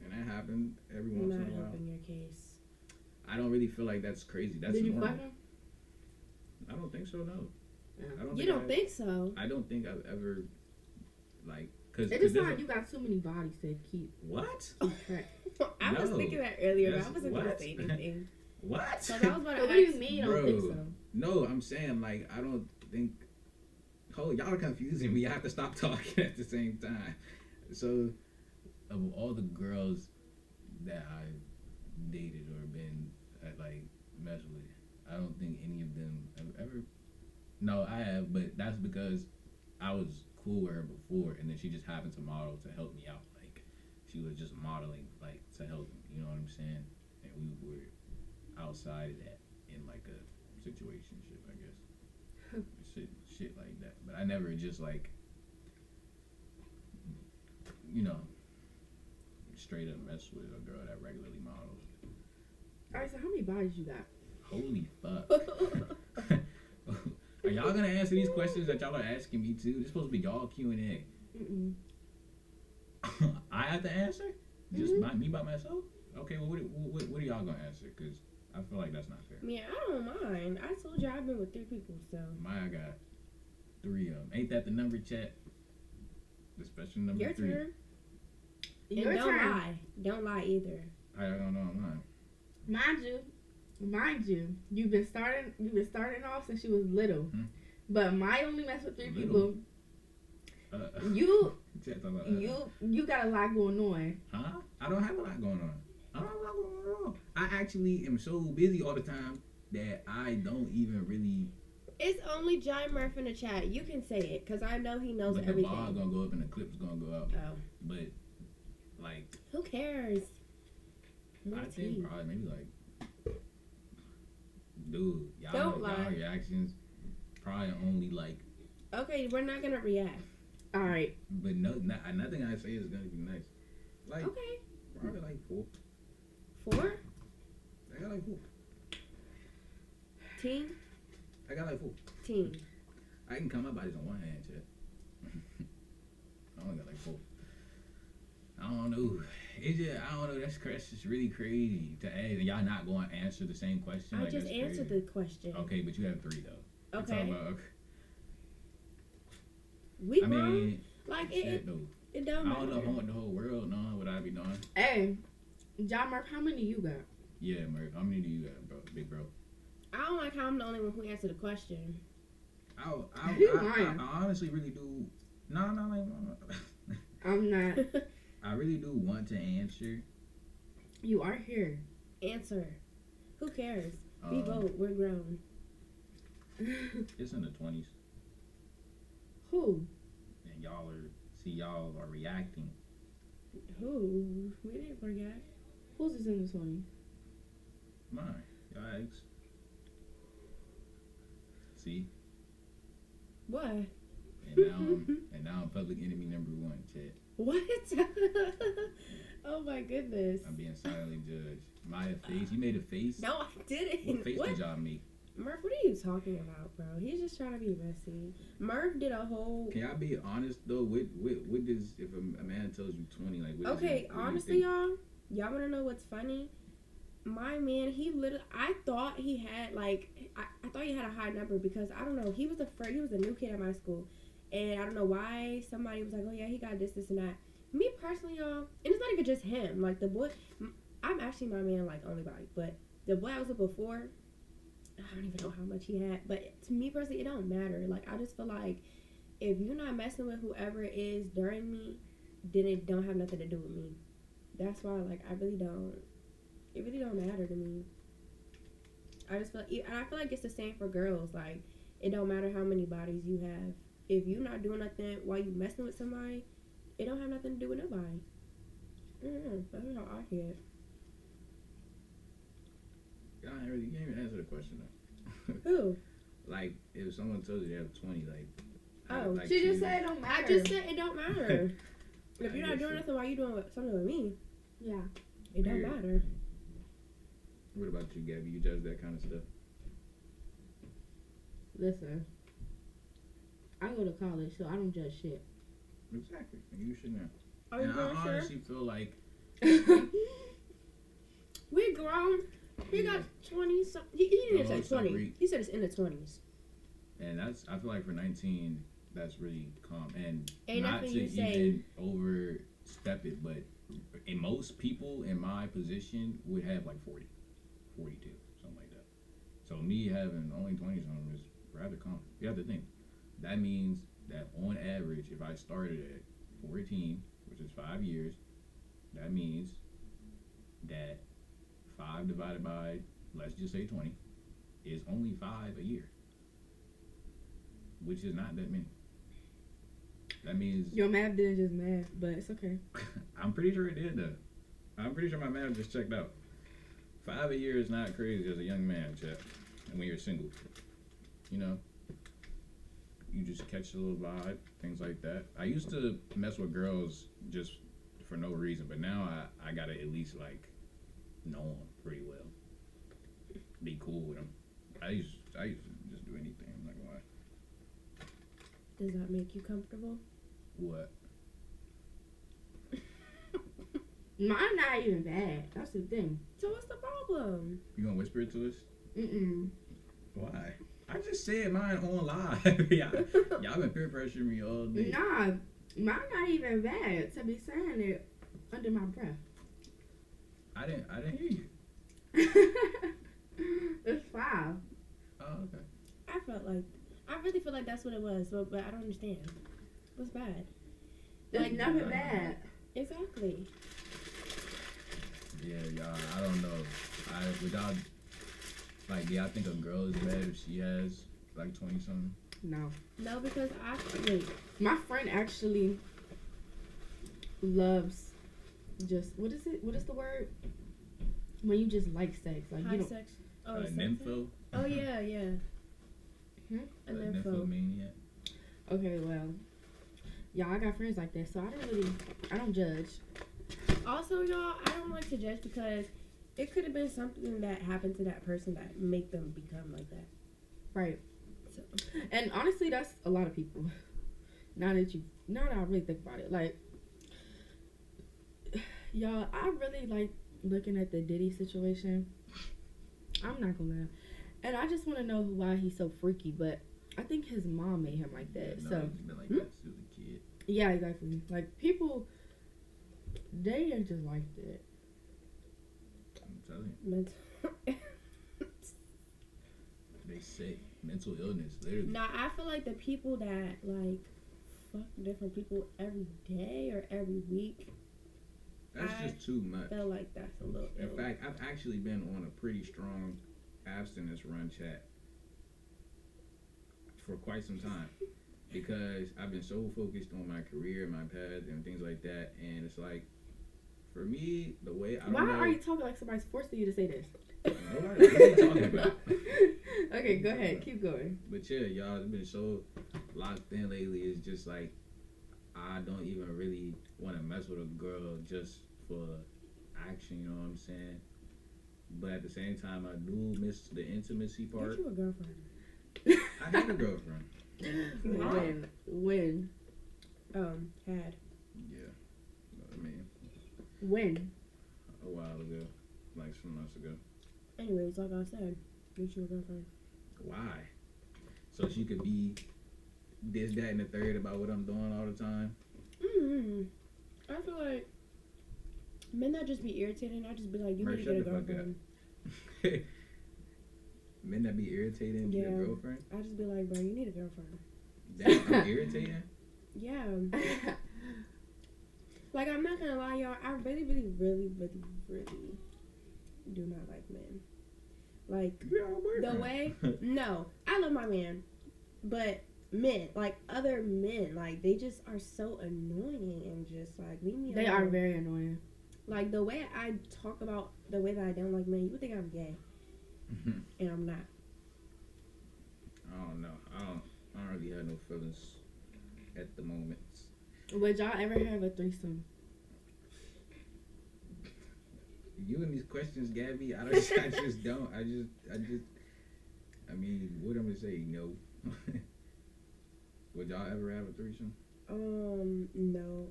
and that happened every I'm once not in a while. helping your case. I don't really feel like that's crazy. That's Did you normal. fuck him? I don't think so. No, Yeah. I don't. You think don't think so? I don't think I've ever like because It just sounds like you got too many bodies to keep what track. I was No. thinking that earlier, Yes, but I wasn't gonna what? say anything. what? So I was about So to what do you ask. mean you don't think Bro. so? No, I'm saying like I don't think. Oh, y'all are confusing me. I have to stop talking at the same time. So, of all the girls that I've dated or been like messed with, I don't think any of them have ever. No, I have, but that's because I was cool with her before, and then she just happened to model to help me out. Like she was just modeling like to help me. You know what I'm saying? And we were outside of that in like a situationship, I guess. Shit like that. But I never just like, straight up mess with a girl that regularly models. Alright, so how many bodies you got? Holy fuck. Are y'all gonna answer these questions that y'all are asking me too? This supposed to be y'all Q&A. Mm-mm. I have to answer? Just Mhm. me by myself? Okay, well, what are y'all gonna answer? Because I feel like that's not fair. I mean, I don't mind. I told you I've been with 3 people, so. Maya got 3 of them. Ain't that the number, chat? The special number Your 3. turn. Your don't turn. lie. Don't lie either. I don't know. I'm lying. Mind you, you've been starting off since you was little. Hmm. But my only mess with 3 Little? people. You You chat talking about, you got a lot going on. huh? I don't have a lot going on. I don't have a lot going on. I actually am so busy all the time that I don't even really. It's only John Murph in the chat. You can say it, because I know he knows But the everything. bar gonna go up and the clip's gonna go out. Oh. But like, Who cares? More I tea. think probably maybe like, dude, y'all Don't y'all lie. reactions probably only like, Okay, we're not going to react. All right. but nothing I say is gonna be nice. Like Okay. probably like 4. 4? I got like 4. Team? I got like 4. Team. I can count my bodies on one hand, shit. I only got like 4. I don't know. It's just, I don't know. That's just really crazy to ask, and y'all not going to answer the same question. I Like, just that's answered crazy. the question. Okay, but you have 3 though. I'm talking Okay. about, We I grown. mean, Like, shit it though. don't I matter. don't know if I want the whole world knowing what I be doing. Hey, John Murph, how many you got? Yeah, Murph. How many do you got, bro? Big bro. I don't like how I'm the only one who answered the question. lying. I honestly really do. No. I'm not. I really do want to answer. You are here. Answer. Who cares? We vote. We're grown. It's in the 20s, Who? and y'all are reacting. Who? We didn't forget. Who's is in the 20s? Mine. Y'all ex. See, What? and now I'm public enemy #1. Chat. What? Oh my goodness. I'm being silently judged. My face. You made a face. No, I didn't. What face did y'all make? Murph, what are you talking about, bro? He's just trying to be messy. Murph did a whole. Can y'all be honest though? What does if a man tells you 20? Like, what Okay, what do you honestly, think? y'all wanna know what's funny? My man, he literally, I thought he had like, I thought he had a high number because I don't know, he was a new kid at my school, and I don't know why somebody was like, oh yeah, he got this, and that. Me personally, y'all, and it's not even just him. Like the boy, I'm actually my man like only body, but the boy I was with before, I don't even know how much he had, but to me personally, it don't matter. Like I just feel like if you're not messing with whoever it is during me, then it don't have nothing to do with me. That's why, like, it really don't matter to me. I just feel, and I feel like it's the same for girls. Like, it don't matter how many bodies you have. If you're not doing nothing while you messing with somebody, it don't have nothing to do with nobody. That's how I see it. You can't even answer the question though. Who? Like, if someone tells you they have 20, like, Oh, like She just you- said it don't matter. I just said it don't matter. If I you're not guess doing so. nothing while you doing something with me, Yeah. it don't Weird. matter. What about you, Gabby? You judge that kind of stuff? Listen. I go to college, so I don't judge shit. Exactly. And you shouldn't have. Are you And I going, sir? honestly feel like We grown. He got 20 something. He didn't No, say 20. separate. He said it's in the 20s. And I feel like for 19, that's really calm. And Ain't not nothing to you say. even overstep it, but in most people in my position would have like 40, 42, something like that. So me having only 20 something is rather calm. You have to think. That means that on average, if I started at 14, which is 5 years, that means that 5 divided by, let's just say 20, is only 5 a year. Which is not that many. That means Your math didn't just math, but it's okay. I'm pretty sure it did though. I'm pretty sure my math just checked out. 5 a year is not crazy as a young man, Chet. And when you're single, you know, you just catch a little vibe, things like that. I used to mess with girls just for no reason, but now I gotta at least like know them pretty well. Be cool with them. I used to just do anything. I'm not gonna lie. Does that make you comfortable? What? Mine not even bad. That's the thing. So what's the problem? You gonna whisper it to us? Mm-mm. Why? I just said mine on live. y'all been peer pressuring me all day. Nah, mine not even bad to be saying it. under my breath. I didn't hear you. It's 5. Oh, okay. I really feel like that's what it was, but I don't understand. What's bad? It's Like, nothing bad. Exactly. Yeah, y'all. I don't know. Without like, yeah, I think a girl is bad if she has like 20 something. No. No, because wait. My friend actually loves just what is it? What is the word? When you just like sex, like High you don't. sex. Oh, sex Nympho. Oh yeah, yeah. Hmm? A nympho. Nymphomaniac. Okay, well, y'all, I got friends like that, so I don't judge. Also, y'all, I don't like to judge because it could have been something that happened to that person that make them become like that. Right. So, And honestly, that's a lot of people. Now that I really think about it, like, y'all, I really like looking at the Diddy situation. I'm not gonna lie, and I just want to know why he's so freaky. But I think his mom made him like that. Yeah, no, So he's been like that since a kid. yeah, exactly. Like people, they ain't just like that. I'm telling you, mental. they say mental illness. Literally. Now, I feel like the people that like fuck different people every day or every week, That's I just too much. feel like that's a little In ill. fact, I've actually been on a pretty strong abstinence run chat for quite some time because I've been so focused on my career, my path, and things like that. And it's like, for me, the way I don't Why know. are you talking like somebody's forcing you to say this? Nobody, what are you talking about? Okay, go ahead, keep going. But yeah, y'all have been so locked in lately. It's just like I don't even really want to mess with a girl just for action. You know what I'm saying? But at the same time, I do miss the intimacy Get part. you a girlfriend. I had a girlfriend. When? Had. Yeah, I mean, When? a while ago, like some months ago. Anyways, like I said, get you a girlfriend. Why? So she could be this, that, and the third about what I'm doing all the time. I feel like men that just be irritating, I just be like, you Bro, need to shut get a the fuck up. girlfriend. Men that be irritating to Yeah. your girlfriend. I just be like, bro, you need a girlfriend. That I'm irritating. Yeah. Like, I'm not gonna lie, y'all. I really, really, really, really, really do not like men. Like, You're our the boyfriend. way, no, I love my man, but men, like other men, like they just are so annoying and just like leave me They alone. are very annoying. Like the way I talk about the way that I don't like men, you would think I'm gay, and I'm not. I don't know. I don't really have no feelings at the moment. Would y'all ever have a threesome? You and these questions, Gabby, I just don't. I mean, what I'm gonna say? No. Would y'all ever have a threesome? No.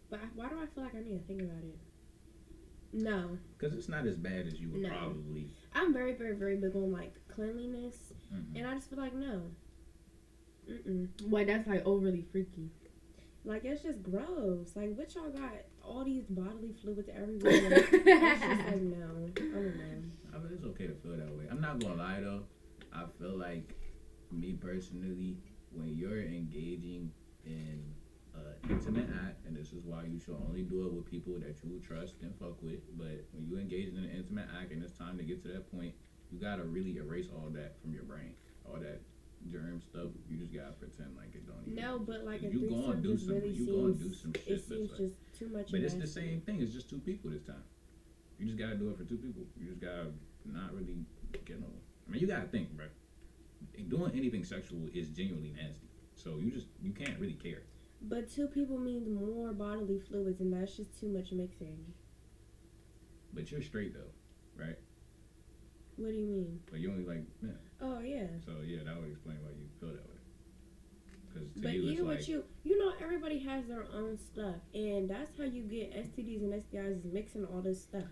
But why do I feel like I need to think about it? No. Because it's not as bad as you would No. probably. I'm very, very, very big on like cleanliness, Mhm. and I just feel like no. Well, that's like overly freaky. Like it's just gross. Like what y'all got all these bodily fluids everywhere. It's just like no. I don't know. I mean, it's okay to feel that way. I'm not gonna lie though. I feel like me personally, when you're engaging in an intimate act, and this is why you should only do it with people that you trust and fuck with. But when you engage in an intimate act and it's time to get to that point, you gotta really erase all that from your brain, all that germ stuff. You just gotta pretend like it don't even. No, but like a You gonna threesome do just some- really you seems. gonna do some shit It that's seems like- just too much. But it's the nasty. same thing. It's just two people this time. You just gotta do it for two people. You just gotta not really get no. I mean, you gotta think, bro. Doing anything sexual is genuinely nasty. So you can't really care. But two people means more bodily fluids, and that's just too much mixing. But you're straight though, right? What do you mean? Like you only like men. Oh yeah. So yeah, that would explain why you feel that way. Because to But you, it's even like with you know, everybody has their own stuff, and that's how you get STDs and STIs is mixing all this stuff.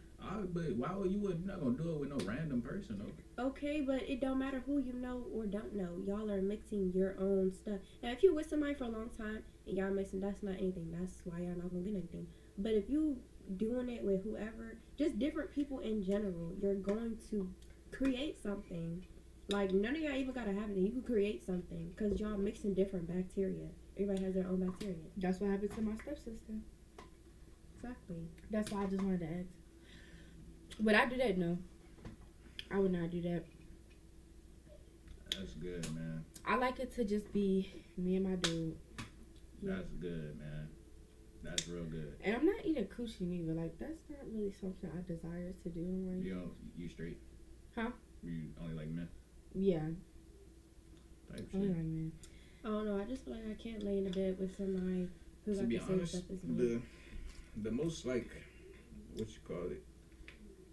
but why would you would not gonna do it with no random person though? Okay, but it don't matter who you know or don't know. Y'all are mixing your own stuff. Now, if you with somebody for a long time and y'all mixing, that's not anything. That's why y'all not gonna get anything. But if you doing it with whoever, just different people in general, you're going to create something. Like, none of y'all even gotta have it. You can create something because y'all mixing different bacteria. Everybody has their own bacteria. That's what happened to my stepsister. Exactly. That's why I just wanted to ask. Would I do that? No. I would not do that. That's good, man. I like it to just be me and my dude. That's good, man. That's real good. And I'm not eating coochie neither. Like, that's not really something I desire to do. Like, You straight? Huh? You only like men? yeah. Type Only shit. like men. I don't know. I just feel like I can't lay in a bed with somebody who To got be the same honest, stuff as me. the most like what you call it,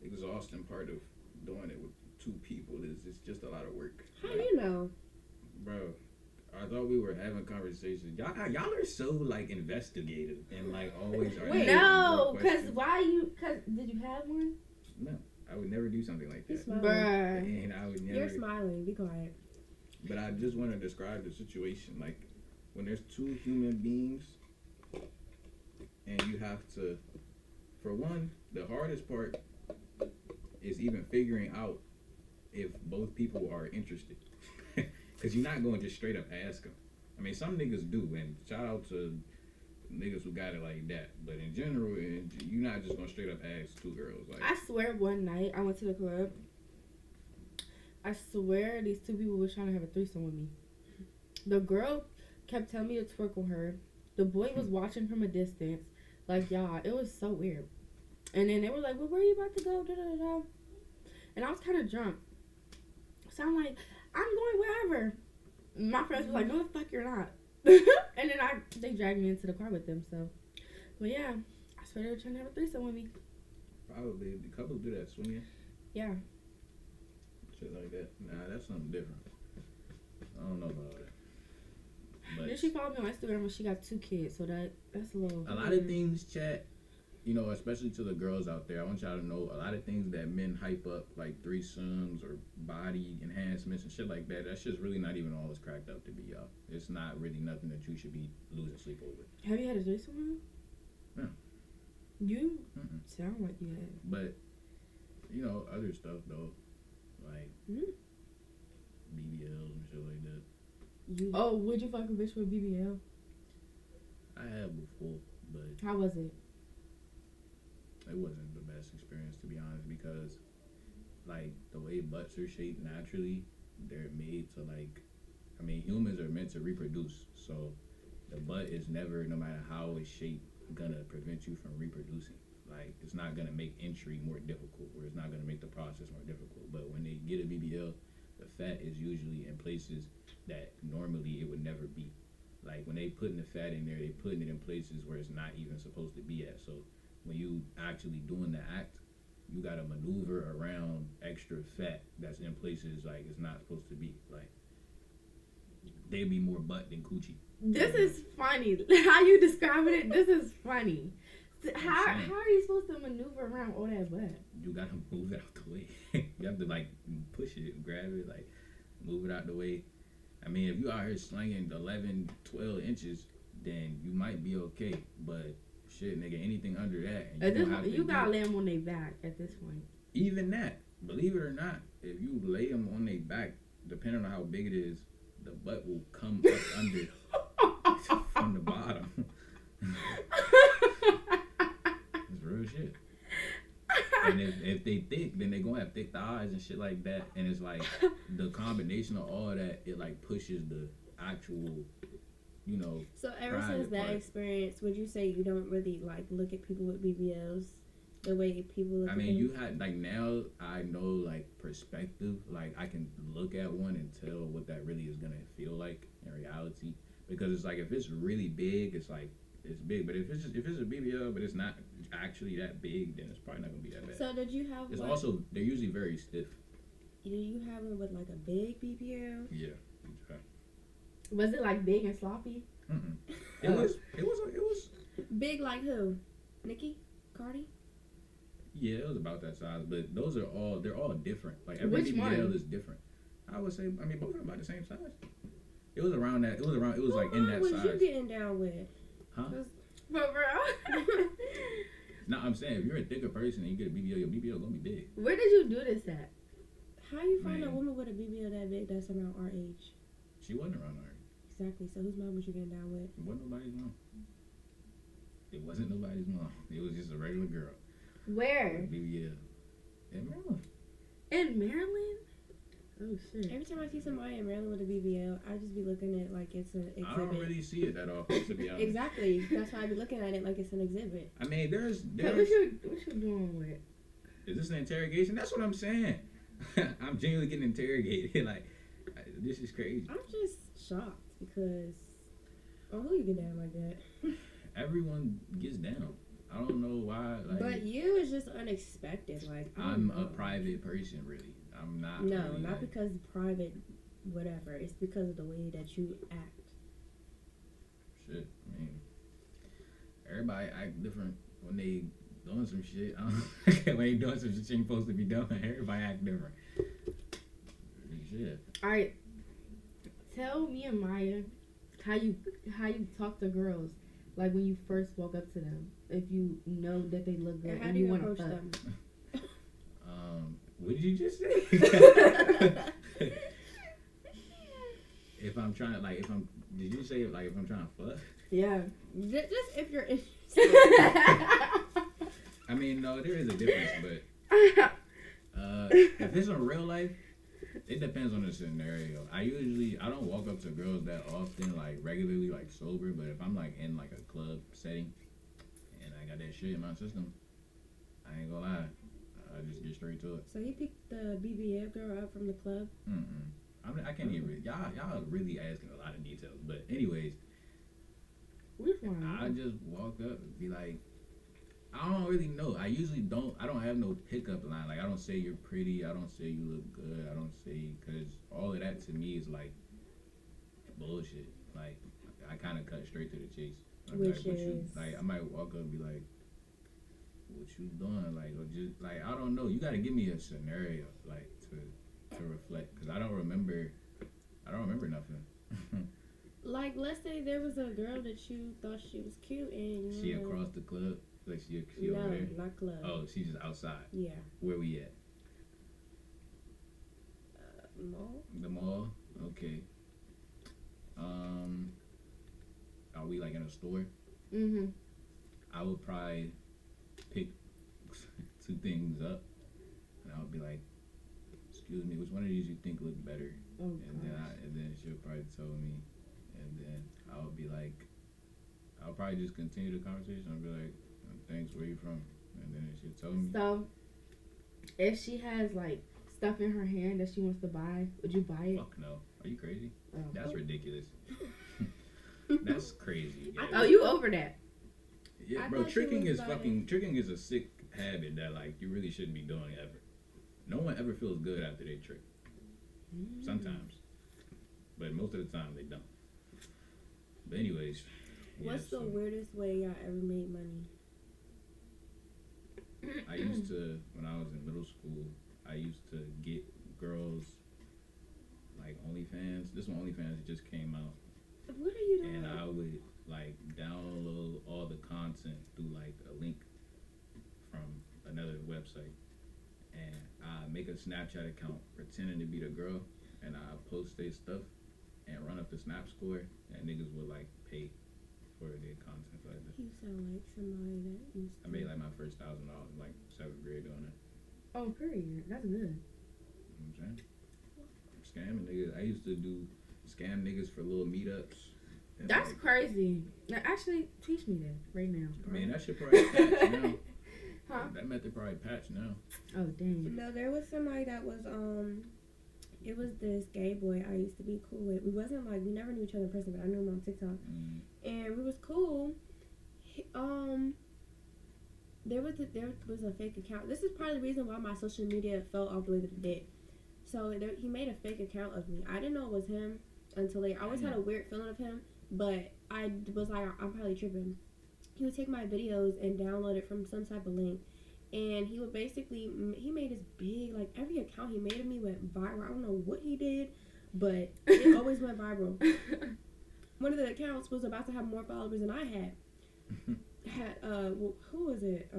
exhausting part of doing it with two people is it's just a lot of work. How Like, you know? bro, I thought we were having conversations. Y'all are so like investigative and like always are. Wait. No, because did you have one? No, I would never do something like He's that. smiling. Bruh. And I would You're never. smiling. Be quiet. But I just want to describe the situation. Like, when there's two human beings, and you have to, for one, the hardest part is even figuring out if both people are interested. Because you're not going to just straight up ask them. I mean, some niggas do, and shout out to niggas who got it like that. But in general, you're not just going to straight up ask two girls. Like, I swear one night I went to the club. I swear these two people were trying to have a threesome with me. The girl kept telling me to twerk on her. The boy was watching from a distance. Like, y'all, it was so weird. And then they were like, well, where are you about to go? Da, da, da, da. And I was kind of drunk. So I'm like, I'm going wherever. My friends were like, no, the fuck you're not. And then they dragged me into the car with them. So, but yeah, I swear they were trying to have a threesome with me. probably, the couples do that, swinging. Yeah. Shit like that. Nah, that's something different. I don't know about that. But Then she followed me on Instagram when she got 2 kids, so that's a little. a lot of things, chat, you know, especially to the girls out there, I want y'all to know a lot of things that men hype up, like threesomes or body enhancements and shit like that. That's just really not even all it's cracked up to be, y'all. It's not really nothing that you should be losing sleep over. Have you had a threesome? No. You Mm-mm. sound like you had. But, you know, other stuff, though, like Mm. BBLs and shit like that. Oh, would you fuck a bitch with BBL? I have before, but How was it? it wasn't the best experience, to be honest, because like the way butts are shaped naturally, they're made to like, I mean, humans are meant to reproduce, so the butt is never, no matter how it's shaped, gonna prevent you from reproducing. Like, it's not gonna make entry more difficult, or it's not gonna make the process more difficult. But when they get a BBL, the fat is usually in places that normally it would never be. Like, when they putting the fat in there, they putting it in places where it's not even supposed to be at. So when you actually doing the act, you gotta maneuver around extra fat that's in places like it's not supposed to be. Like, they be more butt than coochie. This is funny. How you describing it? This is funny. How saying. are you supposed to maneuver around all that butt? You gotta move it out the way. You have to like push it, grab it, like move it out the way. I mean, if you out here slinging 11, 12 inches, then you might be okay. But shit, nigga, anything under that, and At this gonna have point, to you gotta get- lay them on their back at this point. even that, believe it or not, if you lay them on their back, depending on how big it is, the butt will come up under from the bottom. It's real shit. And if they thick, then they gonna have thick thighs and shit like that. And it's like the combination of all that, it like pushes the actual, you know. So ever Private since that part. experience, would you say you don't really like look at people with BBLs the way people look I at mean, them? you had like now I know like perspective. Like I can look at one and tell what that really is gonna feel like in reality. Because it's like if it's really big, it's like it's big. But if it's a BBL, but it's not actually that big, then it's probably not gonna be that bad. So did you have It's one? also they're usually very stiff. Did you have one with like a big BBL? Yeah. Was it like big and sloppy? Mm-mm. It was. Big like who? Nicki? Cardi? Yeah, it was about that size. But those are all they're all different. Like every Which BBL one? is different. I would say. I mean, both of them about the same size. It was around that. It was around. It was Who like in line that was size. you getting down with? Huh? But bro. No, I'm saying if you're a thicker person and you get a BBL, your BBL gonna be big. Where did you do this at? How you find a Man. woman with a BBL that big that's around our age? She wasn't around her. Exactly. So whose mom was you getting down with? It wasn't nobody's mom. It wasn't nobody's mom. It was just a regular girl. Where? With BBL. In Maryland. In Maryland? Oh shit. Every time I see somebody in Maryland with a BBL, I just be looking at it like it's an exhibit. I don't really see it that often, to be honest. Exactly. That's why I be looking at it like it's an exhibit. I mean, there's. What you doing with? Is this an interrogation? That's what I'm saying. I'm genuinely getting interrogated. Like, this is crazy. I'm just shocked because, who you get down like that? Everyone gets down. I don't know why. Like, But you is just unexpected. Like I don't I'm a know. private person, really. I'm not. No, really, not like, because private, whatever. It's because of the way that you act. Shit. I mean, everybody act different when they doing some shit. When they doing some shit you ain't supposed to be doing, everybody act different. Shit. All right. Tell me and Maya how you talk to girls, like when you first walk up to them. If you know that they look good And how and do you you want to approach fuck. them? What did you just say? If I'm trying, like, did you say, like, if I'm trying to fuck? Yeah. Just if you're interested. I mean, no, there is a difference, but if it's in real life, it depends on the scenario. I don't walk up to girls that often, like, regularly, like, sober, but if I'm, like, in, like, a club setting and I got that shit in my system, I ain't gonna lie, I just get straight to it. So you picked the BBL girl up from the club? I can't even really, y'all really asking a lot of details, but anyways, Which one? I just walk up and be like, I don't really know. I don't have no pickup line. Like, I don't say you're pretty. I don't say you look good. I don't say, because all of that to me is like bullshit. Like, I kind of cut straight to the chase. I'm Which like, is? I might walk up and be like, what you doing? Like, or just, like, I don't know. You got to give me a scenario, like, to reflect. Because I don't remember nothing. Like, let's say there was a girl that you thought she was cute and She across the club. Like, she no, over there. not club. Oh, she's just outside. Yeah. Where we at? Mall? The mall? Okay. Are we like in a store? Mm-hmm. I would probably pick two things up, and I would be like, "Excuse me, which one of these you think look better?" Oh, And then she'll probably tell me, and then I would be like, I'll probably just continue the conversation. I'll be like, "Thanks, where you from?" And then she'll tell me. So, if she has like stuff in her hand that she wants to buy, would you buy it? Fuck no. Are you crazy? Oh. That's ridiculous. That's crazy. Yeah. Oh, you over that? Yeah, I bro, thought she tricking was is like- tricking is a sick habit that like you really shouldn't be doing ever. No one ever feels good after they trick. Sometimes, but most of the time they don't. But anyways, What's yeah, the so weirdest way y'all ever made money? I used to, when I was in middle school, I used to get girls like OnlyFans. This one OnlyFans just came out. What are you doing? And I would like download all the content through like a link from another website, and I make a Snapchat account pretending to be the girl, and I post their stuff and run up the Snap score, and niggas would like pay for their content like this. You sound like somebody that used to. I made like my first $1,000 like 7th grade doing it. Oh, period. That's good. You know what I'm saying? Scamming niggas. I used to do scam niggas for little meetups. And, That's like, crazy. Now, actually, teach me that right now. I mean, that shit probably patch now. Huh? That method probably patch now. Oh, dang. No, there was somebody that was it was this gay boy I used to be cool with. We wasn't like, we never knew each other in person, but I knew him on TikTok, and we was cool. There was a fake account. This is part of the reason why my social media fell off the way that it did. So he made a fake account of me. I didn't know it was him until later. I always had a weird feeling of him, but I was like, I'm probably tripping. He would take my videos and download it from some type of link, and he would basically, he made this big, like, every account he made of me went viral. I don't know what he did, but it always went viral. One of the accounts was about to have more followers than I had. had who was it?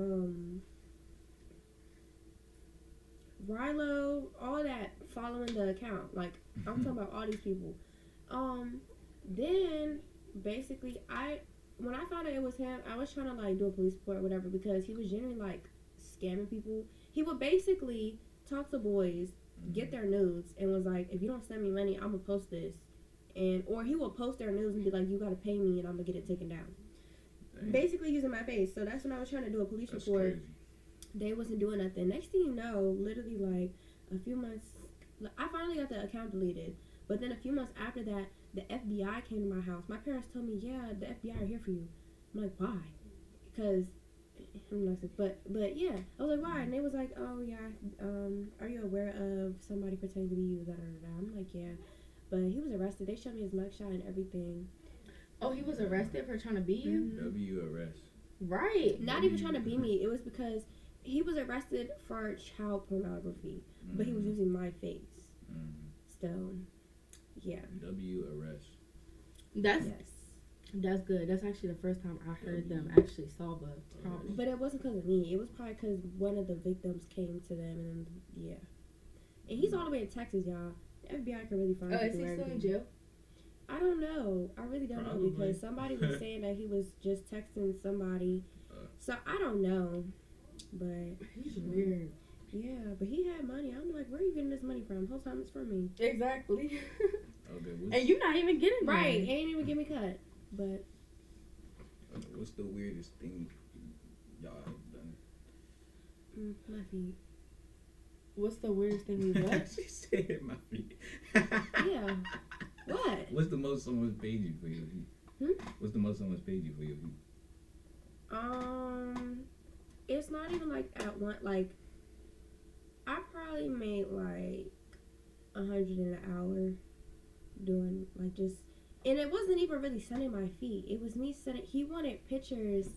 Rilo, all that following the account. Like I'm talking about all these people. Then basically when I found out it was him, I was trying to like do a police report or whatever because he was generally like scamming people. He would basically talk to boys, get their nudes, and was like, if you don't send me money, I'm gonna post this. And or he will post their nudes and be like, you gotta pay me and I'm gonna get it taken down. Dang, Basically using my face. So that's when I was trying to do a police that's report. crazy. They wasn't doing nothing. Next thing you know, literally like a few months, I finally got the account deleted. But then a few months after that, the FBI came to my house. My parents told me, yeah, the FBI are here for you. I'm like, why? Because I'm not sick, but yeah, I was like, why? And they was like, oh yeah, are you aware of somebody pretending to be you? Da, da, da, da. I'm like, yeah, but he was arrested. They showed me his mugshot and everything. Oh, he was arrested for trying to beat you? Mhm. W arrest. Right. Not even trying to beat me. It was because he was arrested for child pornography, but he was using my face. So, yeah. W arrest. That's good. That's actually the first time I heard them actually solve a problem. But it wasn't because of me. It was probably because one of the victims came to them, and then, yeah. And he's all the way in Texas, y'all. The FBI can really find Oh, is people he still in everything. jail? I don't know. I really don't Probably. know because somebody was saying that he was just texting somebody. So I don't know. But He's weird. yeah, but he had money. I'm like, where are you getting this money from? The whole time it's from me. Exactly. Okay, And you're not even getting none. Right. Ain't even get me cut. But what's the weirdest thing y'all have done? my feet. What's the weirdest thing you done? She said my feet. Yeah. What? What's the most someone's paid you for your feet? What's the most someone's paid you for your feet? It's not even like at one. Like, I probably made like 100 an hour doing like just, and it wasn't even really sending my feet. It was me sending. He wanted pictures.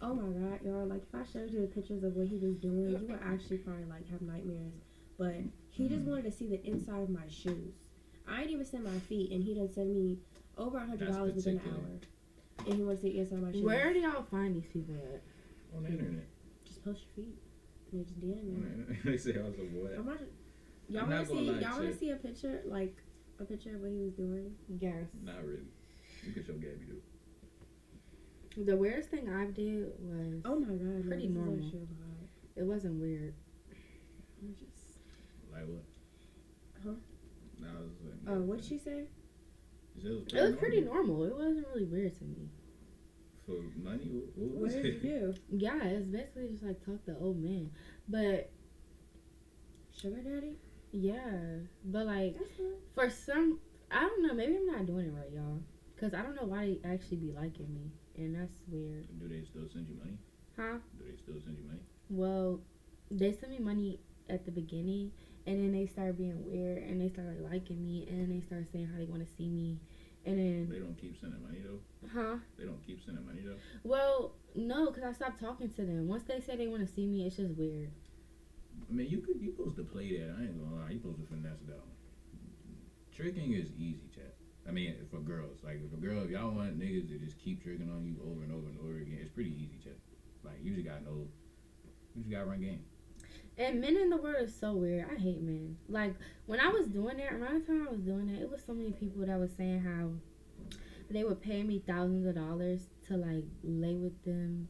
Oh my god, y'all! Like if I showed you the pictures of what he was doing, you would actually probably like have nightmares. But he just wanted to see the inside of my shoes. I didn't even send my feet, and he done send me over $100 within an hour. And he wants to see the inside of my shoes. Where do y'all find these people at? On the internet. Just post your feet. And they just DM me. They say I was a boy. I'm watching. Y'all I'm want not to gonna see? lie, Y'all want chick. to see a picture, like a picture of what he was doing? Yes. Not really. You can show Gabby though. The weirdest thing I did was Oh my god, Pretty no, this normal. is actually a lot. it wasn't weird. I'm just. Like what? Huh? No, I was like, Oh, what'd she say? It It was pretty normal. It wasn't really weird to me. For money? What What was did it? you do? Yeah, it's basically just like talk to old men. But Sugar daddy? yeah, but like That's good. for some, I don't know. Maybe I'm not doing it right, y'all. Cause I don't know why they actually be liking me, and that's weird. Do they still send you money? Huh? Do they still send you money? Well, they sent me money at the beginning, and then they started being weird, and they started liking me, and then they started saying how they want to see me, and then They don't keep sending money though. huh? They don't keep sending money though. Well, no, cause I stopped talking to them. Once they say they want to see me, it's just weird. I mean, you supposed to play that. I ain't gonna lie. You supposed to finesse that one. Tricking is easy, chat. I mean, for girls, like if y'all want niggas to just keep tricking on you over and over and over again, it's pretty easy, chat. Like you just gotta know, you just gotta run game. And men in the world is so weird. I hate men. Like when I was doing that, around the time I was doing that, it was so many people that was saying how they would pay me thousands of dollars to like lay with them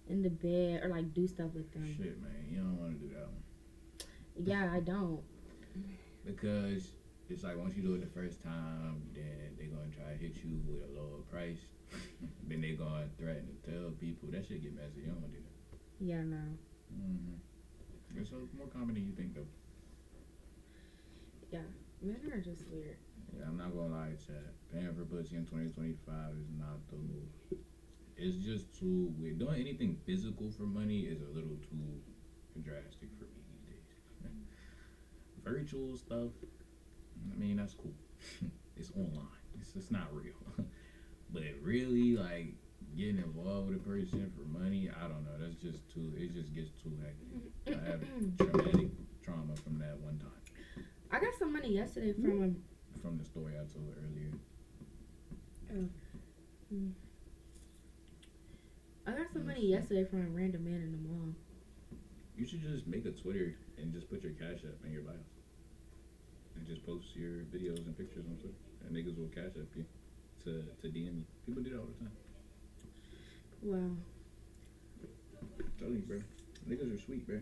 in the bed or like do stuff with them. Shit, man, you don't want to do that one Yeah, I don't. because it's like once you do it the first time, then they gonna try to hit you with a lower price. Then they gonna threaten to tell people. That shit get messy. You don't want to do that. Yeah, no. It's more common than you think, though. Men are just weird. Yeah, I'm not gonna lie, chat. Paying for pussy in 2025 is not the move. It's just too weird. Doing anything physical for money is a little too drastic for me these days. Virtual stuff, I mean, that's cool. It's online. It's not real. But really, like, getting involved with a person for money, I don't know. That's just too, it just gets too hectic. I have traumatic trauma from that one time. I got some money yesterday from From the story I told earlier. I got some money yesterday from a random man in the mall. You should just make a Twitter and just put your Cash App in your bio. And just post your videos and pictures on Twitter. And niggas will Cash App you to DM you. People do that all the time. Wow. I'm telling you, bro. Niggas are sweet, bro.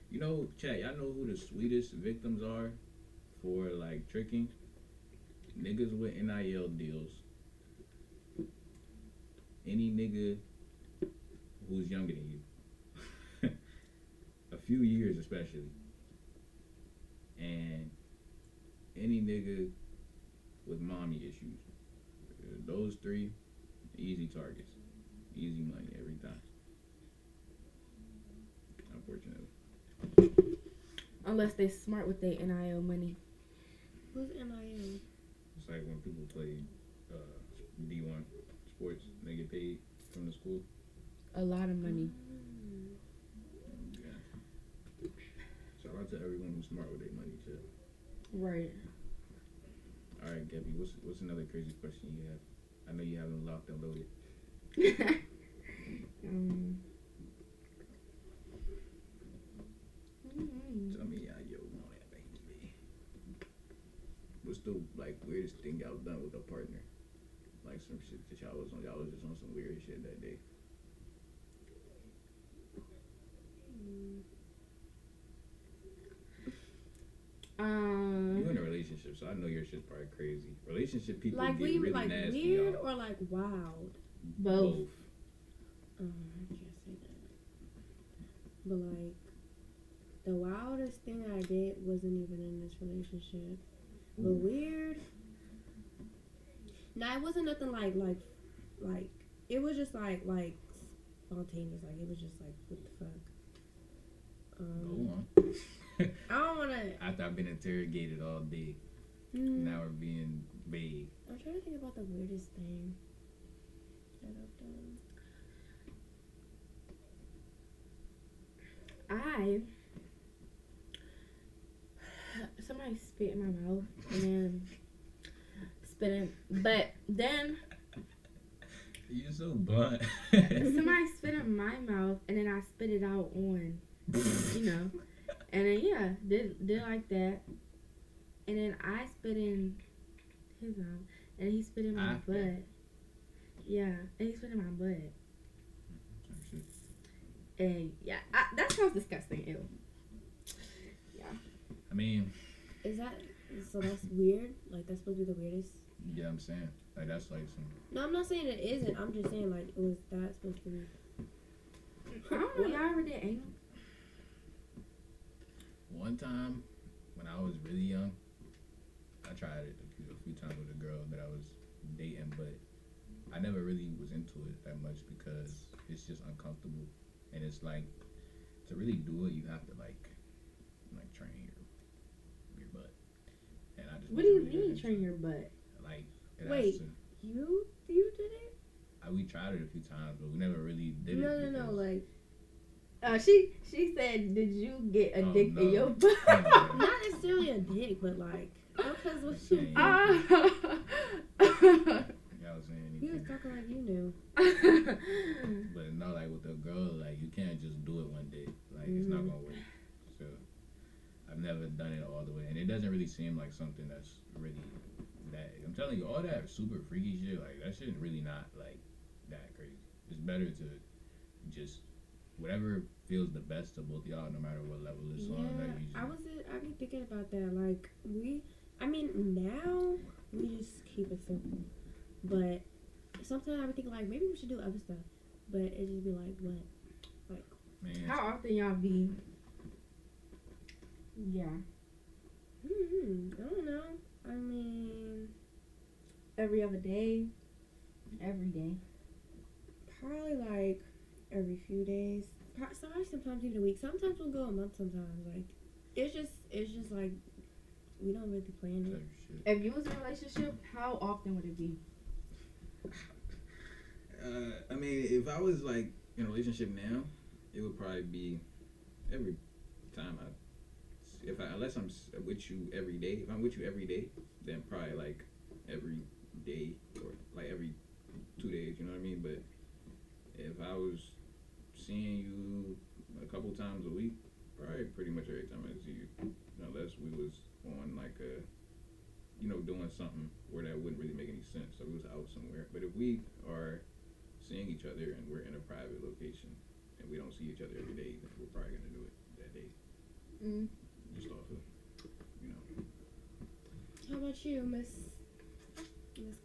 You know, chat, y'all know who the sweetest victims are for, like, tricking? Niggas with NIL deals. Any nigga who's younger than you. A few years especially. And any nigga with mommy issues. Those three, easy targets. Easy money every time. Unfortunately. Unless they smart with their NIL money. Who's NIL? It's like when people play D1 sports, they get paid from the school. A lot of money. Yeah. Shout out to everyone who's smart with their money too. Right. All right, Gabby, what's another crazy question you have? I know you have them locked and loaded. Tell me how you want it, baby. What's the weirdest thing y'all done with a partner? Like some shit that y'all was just on some weird shit that day. You in a relationship, so I know your shit's probably crazy. Relationship people Like, get we really like nasty. weird y'all. or like wild? Both. I can't say that. But like, the wildest thing I did wasn't even in this relationship. But Ooh. weird. Nah, it wasn't nothing like it was just like spontaneous. Like it was just like, what the fuck. Go on. I don't wanna. After I've been interrogated all day, now we're being vague. I'm trying to think about the weirdest thing that I've done. Somebody spit in my mouth and then but then You're so blunt. somebody spit in my mouth and then I spit it out on, and then did like that, and then I spit in his mouth and he spit in my butt. Yeah, and he spit in my butt. And yeah, that sounds disgusting. Ew. Yeah. I mean, Is that so? That's weird. Like that's supposed to be the weirdest. yeah, I'm saying like that's like some. No, I'm not saying it isn't. I'm just saying like was that supposed to be? I don't know. Y'all ever did anal? One time when I was really young, I tried it a few times with a girl that I was dating, but I never really was into it that much because it's just uncomfortable, and it's like to really do it, you have to like train your butt, and I just. What do you wasn't really mean into train it. your butt? Like it Wait. has to, You did it? we tried it a few times, but we never really did it. No, because- like She said, did you get a Oh, dick no. in your butt? not necessarily a dick, but like because what you saying. Y'all was saying he was anything. talking like you knew. But no, like with a girl, like you can't just do it one day. Like it's not gonna work. So I've never done it all the way, and it doesn't really seem like something that's really that. I'm telling you, all that super freaky shit, like that shit really not like that crazy. It's better to just whatever feels the best to both y'all, no matter what level it's on. That you just, I've been thinking about that. Like now we just keep it simple, but sometimes I be thinking like maybe we should do other stuff, but it just be like what? man, How often y'all be? Yeah. I don't know. I mean, Every other day? Every day. probably like every few days. Sorry, sometimes even a week. Sometimes we'll go a month. Sometimes like it's just like we don't really plan type it. shit. If you was in a relationship, how often would it be? I mean, if I was like in a relationship now, it would probably be every time unless I'm with you every day. If I'm with you every day, then probably like every day or like every 2 days. You know what I mean? But if I was seeing you a couple times a week, probably pretty much every time I see you, unless we was on like a, doing something where that wouldn't really make any sense. So we was out somewhere. But if we are seeing each other and we're in a private location and we don't see each other every day, then we're probably gonna do it that day. Just off of, How about you, Miss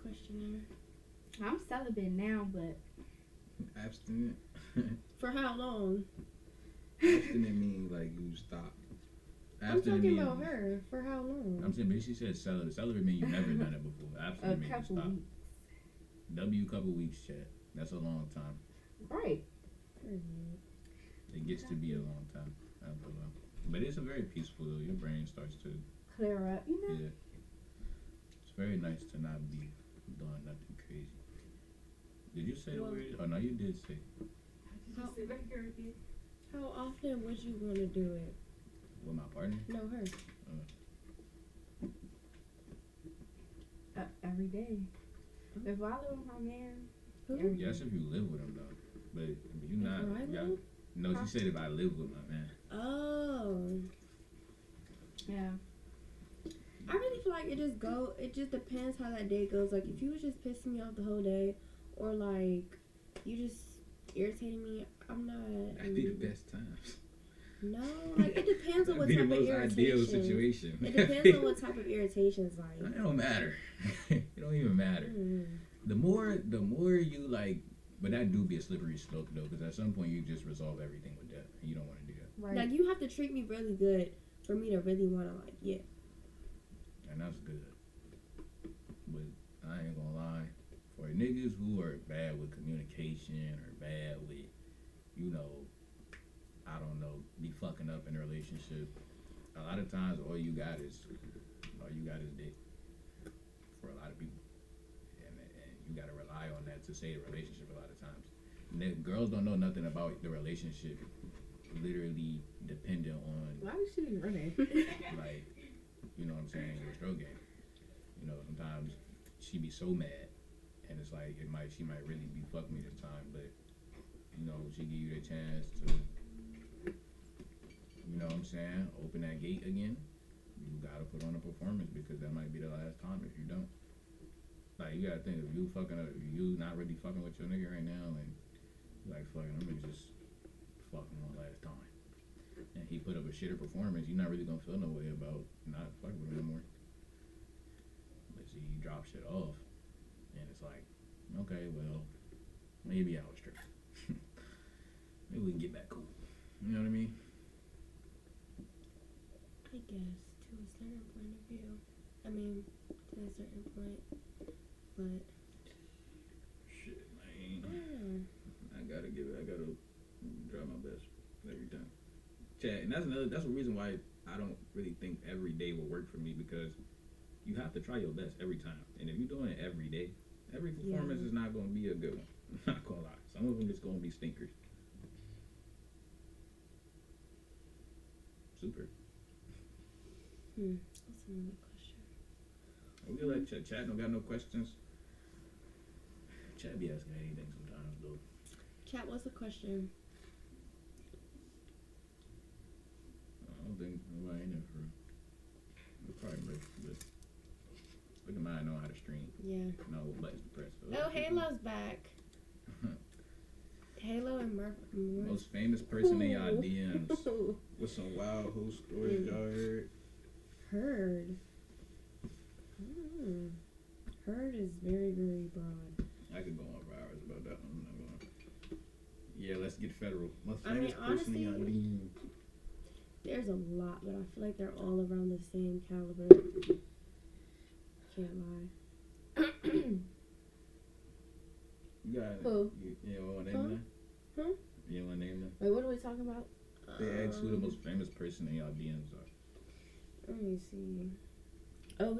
Questionnaire? I'm celibate now, but abstinent. For how long? Abstinent means like you stop. I'm talking about her. For how long? I'm saying, but she said celibate. Celibate means you've never done it before. a Abstinent means you couple stop. weeks. Couple weeks, chat. That's a long time. Right. It gets to be a long time after a while. But it's a very peaceful though. Your brain starts to Clear up, yeah. It's very nice to not be doing nothing crazy. Did you say the word? Oh no, you did say. How often would you want to do it? With my partner? No, her. Every day. If I live with my man, Who? every day. Yes, if you live with him though. But if you not. If I live? No, she said if I live with my man. Oh. Yeah. I really feel like it just depends how that day goes. Like, if you was just pissing me off the whole day, or like, you just irritating me, I'm not. That'd be the best times. No, like, it depends on what That'd type be of the most ideal irritation. situation. It depends on what type of irritation it's like. It don't matter. It don't even matter. The more you like, but that do be a slippery slope though, because at some point you just resolve everything with that, and you don't want to do that. Right. Like, you have to treat me really good for me to really want to, like, yeah. And that's good. But I ain't gonna lie, for niggas who are bad with communication or bad with, I don't know, be fucking up in a relationship, a lot of times all you got is dick for a lot of people. And you gotta rely on that to save the relationship a lot of times. Girls don't know nothing about the relationship, literally dependent on, Why is she running? like, you know what I'm saying, your stroke game. Sometimes she be so mad, and it's like she might really be fucking me this time, but she give you the chance to, open that gate again. You gotta put on a performance, because that might be the last time if you don't. Like, you gotta think, if you not really fucking with your nigga right now, and you're like, fucking, I'm gonna just fucking one last time, and he put up a shitter performance, you're not really gonna feel no way about not fucking with him no more. But see, you drop shit off, and it's like, okay, well, maybe I was tripping. Maybe we can get back cool. You know what I mean? I guess, to a certain point of view. I mean, to a certain point. But, Shit, I man. don't know. I gotta try my best every time. Chat, and that's a reason why I don't really think every day will work for me, because you have to try your best every time. And if you're doing it every day, every performance is not gonna be a good one. I'm not gonna lie. Some of them is gonna be stinkers. Super. What's another question? We can let Chat don't got no questions. Chat be asking anything sometimes, though. Chat, what's the question? I don't think nobody in there for real. Probably Rick, but look at mine, know how to stream. Yeah. Know what buttons to press. Oh, Halo's back. Halo and Most famous person in y'all DMs. With some wild host stories y'all heard. Heard. Heard is very, very broad. I could go on for hours about that one. I'm not going. Yeah, let's get federal. Most I mean, famous person in y'all honestly, DMs. There's a lot, but I feel like they're all around the same caliber. Can't lie. You got it. Who? You want to name them? Huh? You want to name them? Wait, what are we talking about? They asked who the most famous person in y'all DMs are. Let me see. Oh,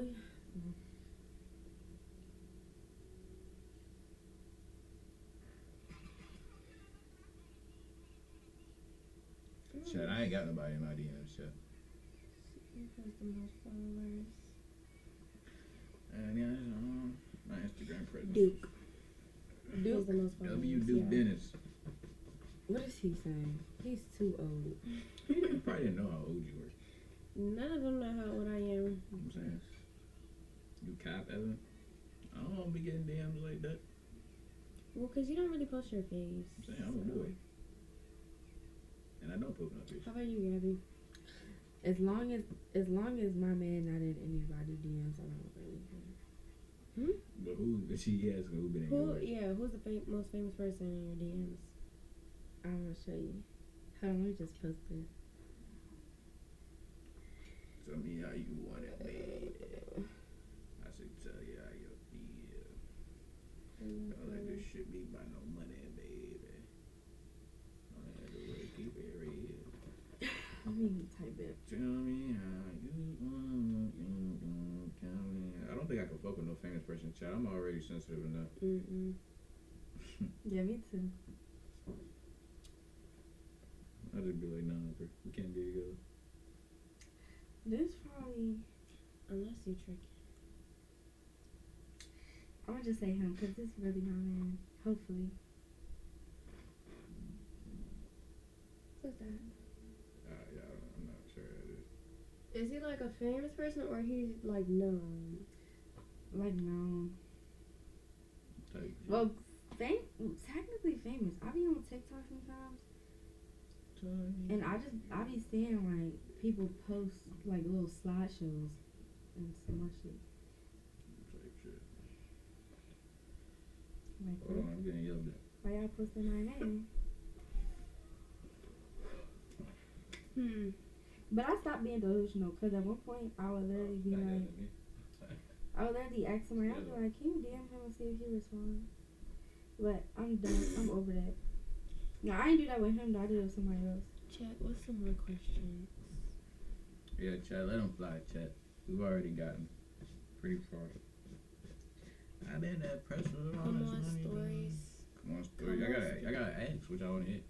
Shit, I ain't got nobody in my DMs, shit. Who has the most followers? And yeah, my Instagram presence. Duke. He's the most most followers. W. Duke yeah. Dennis. What is he saying? He's too old. You probably didn't know how old you were. None of them know how old I am. You know what I'm saying? You cap, Evan? I don't be getting DMs like that. Well, because you don't really post your face. I'm saying I'm a boy. And I don't post my face. How about you, Gabby? As long as my man not in anybody's DMs, I don't really care. But who, she asking who been in yours? Yeah, who's the most famous person in your DMs? I'm gonna show you. Hold on, let me just post this. Tell me how you want it made. I said, tell you how you feel. Don't let this shit be by no money, baby. Don't let the way keep it real. Let me type it. Tell me how you want it. I don't think I can fuck with no famous person, chat. I'm already sensitive enough. Mm-mm. Yeah, me too. I'll just be like, nah, bro, we can't be together. This probably. Unless you trick. I'm gonna just say him because this is really my man. Hopefully. Who's that? Yeah, I'm not sure that is. Is he like a famous person or he's like known? Like, no. Type. Well, technically famous. I be on TikTok sometimes. And I be seeing like people post like little slideshows and so much shit. Type shit. Like, Hold on, I'm getting yelled at. why y'all posting my name? But I stopped being delusional because at one point I would literally be Not like, yelling at me. I would literally ask somebody, I'd be like, can you DM him and see if he responds? But I'm done. I'm over that. No, I ain't do that with him though. I did it with somebody else. Chat, what's some more questions? Yeah, Chad, let him fly, Chad. We've already gotten pretty far. I've been that pressure on Come this on, money. stories. Come on, story. Come on, I gotta ask which I want to hit.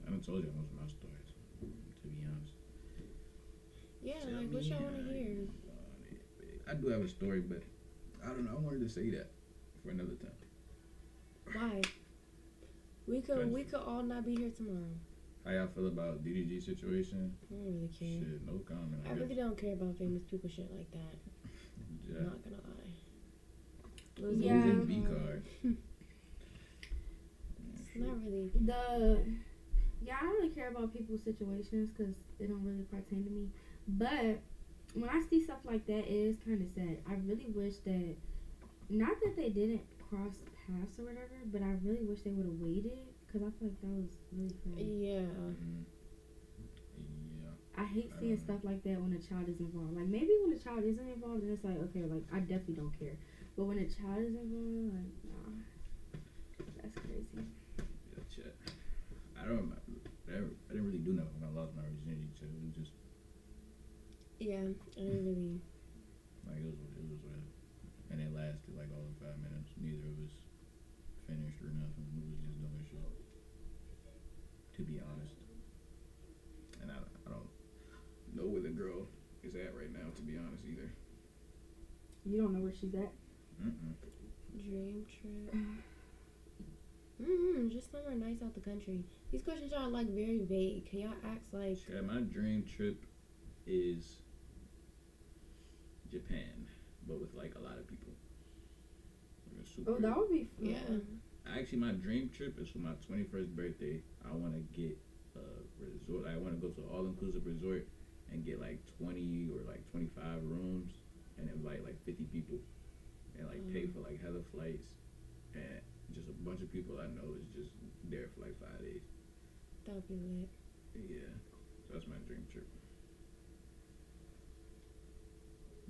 I done told you most of my stories, to be honest. Yeah, Tell like what me y'all want how to hear? you want it, babe. I do have a story, but I don't know. I wanted to say that for another time. Why? We could all not be here tomorrow. How y'all feel about DDG situation? I don't really care. Shit, no comment. I really don't care about famous people shit like that. Yeah. I'm not gonna lie. Yeah. Losing B card. It's not really. Yeah, I don't really care about people's situations because they don't really pertain to me. But when I see stuff like that, it is kind of sad. I really wish that, not that they didn't cross paths or whatever, but I really wish they would have waited because I feel like that was really fun. Yeah. Yeah. I hate seeing stuff like that when a child is involved. Like, maybe when a child isn't involved, then it's like, okay, like, I definitely don't care. But when a child is involved, like, nah. That's crazy. Yeah, chat. I don't. I didn't really do nothing when I lost my virginity. So it was just Yeah. I didn't really. like it was whatever. And it lasted like all of 5 minutes. Neither of us finished or nothing. We was just doing shit. To be honest. And I don't know where the girl is at right now. To be honest, either. You don't know where she's at? Dream trip. Just somewhere nice out the country. These questions are like very vague. Can y'all ask like? Yeah, my dream trip is Japan, but with like a lot of people. Like a super. Oh, that would be fun. Yeah. Actually, my dream trip is for my 21st birthday. I want to get a resort. I want to go to an all-inclusive resort and get like 20 or like 25 rooms and invite like 50 people and like pay for like hella flights and just a bunch of people I know is just there for like 5 days. That would be lit. Yeah, so that's my dream trip.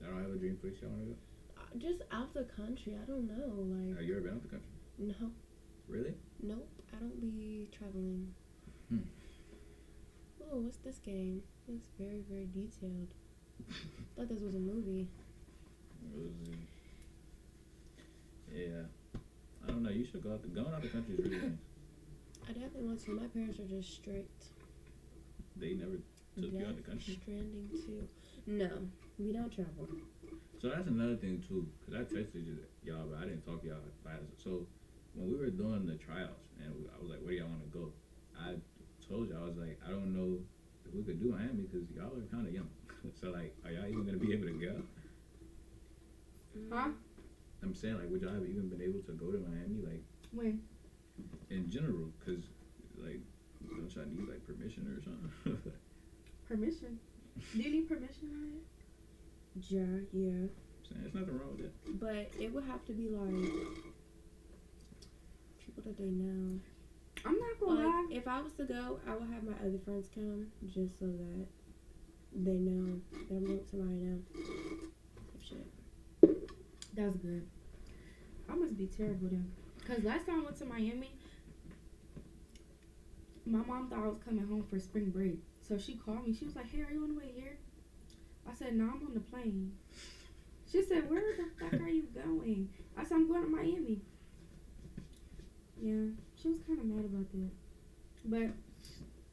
I don't have a dream place y'all want to go? Just out the country. I don't know. Like. Have you ever been out the country? No. Really? Nope. I don't be traveling. Oh, what's this game? It's very, very detailed. Thought this was a movie. Yeah. I don't know. You should go out. Going out the country is really nice. I definitely want to. My parents are just strict. They never took you out the country. Stranding too. No, we don't travel. So that's another thing too, cause I texted y'all, but I didn't talk to y'all about it. So when we were doing the tryouts, and I was like, "Where do y'all want to go?" I told you I was like, "I don't know if we could do Miami because y'all are kind of young. So like, are y'all even gonna be able to go?" Huh? I'm saying like, would y'all have even been able to go to Miami like When? in general? Because like, don't y'all need like permission or something? Permission. Do you need permission on it? Yeah, yeah. I'm saying there's nothing wrong with that. But it would have to be like people that they know. I'm not gonna Like, lie. if I was to go, I would have my other friends come just so that they know that I'm going with somebody now. Type shit. That's good. I must be terrible then. Cause last time I went to Miami, my mom thought I was coming home for spring break. So she called me. She was like, "Hey, are you on the way here?" I said, "No, I'm on the plane." She said, "Where the fuck are you going?" I said, "I'm going to Miami." Yeah, she was kind of mad about that. But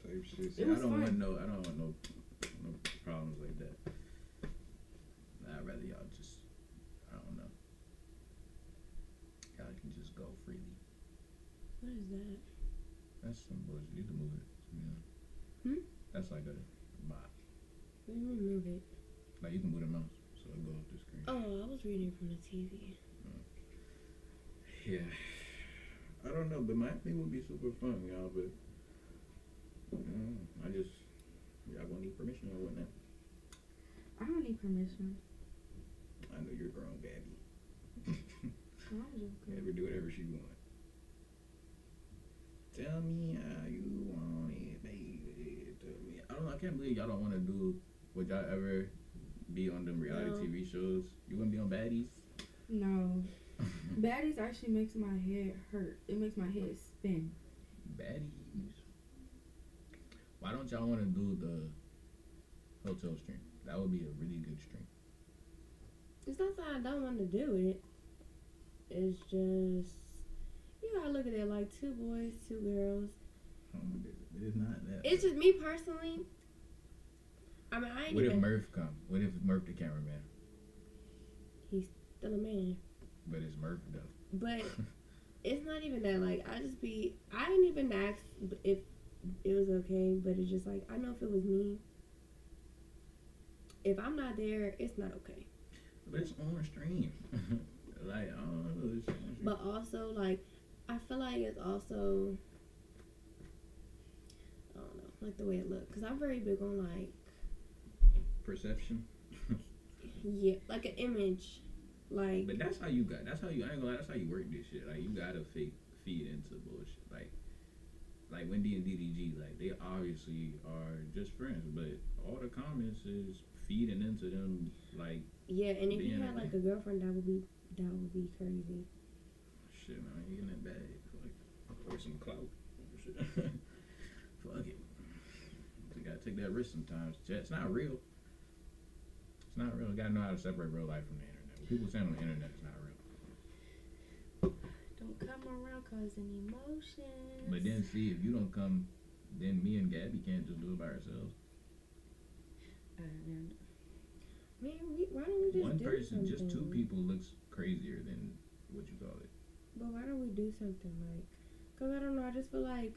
Type shit. See, It I was don't fun. want no problems like that. I'd rather y'all just, I don't know. Y'all can just go freely. What is that? That's some bullshit. You can move it. Hmm? That's like a bot. What do you mean move it? Like you can move the mouse, so it go off the screen. Oh, I was reading from the TV. Yeah. I don't know, but Miami would be super fun, y'all. But I just, y'all gonna need permission or whatnot. I don't need permission. I know you're grown, Gabby. I'm joking. Ever do whatever she want. Tell me how you want it, baby. Tell me. I don't know. I can't believe y'all don't want to do. Would y'all ever be on them reality No. TV shows? You wouldn't be on Baddies? No. Baddies actually makes my head hurt. It makes my head spin. Baddies. Why don't y'all want to do the hotel stream? That would be a really good stream. It's not that I don't want to do it. It's just you gotta look at it like 2 boys, 2 girls. It is not that. It's just me personally. I mean, I ain't What if even Murph come? What if Murph the cameraman? still a man, But it's Murph though. but it's not even that. Like I didn't even ask if it was okay, but it's just like I know if it was me. If I'm not there, it's not okay. But it's on stream. Like, I don't know. It's on stream. But also, like, I feel like it's also, I don't know, like the way it looks. Because I'm very big on, like, Perception. yeah, like an image. Like, But that's how you got. That's how you. I ain't gonna lie. That's how you work this shit. Like you gotta feed into bullshit. Like Wendy and DDG. Like they obviously are just friends, but all the comments is feeding into them. Like yeah, and if you being had, a- like, a girlfriend, that would be crazy. shit, man. You in that bag. Like, or some clout. Shit. Fuck it. You gotta take that risk sometimes. It's not real. It's not real. You gotta know how to separate real life from the internet. What people saying on the internet is not real. Don't come around causing emotions. But then see, if you don't come, then me and Gabby can't just do it by ourselves. And Man, why don't we just One do person, something? just 2 people looks crazier than what you call it. But why don't we do something, like, because I don't know, I just feel like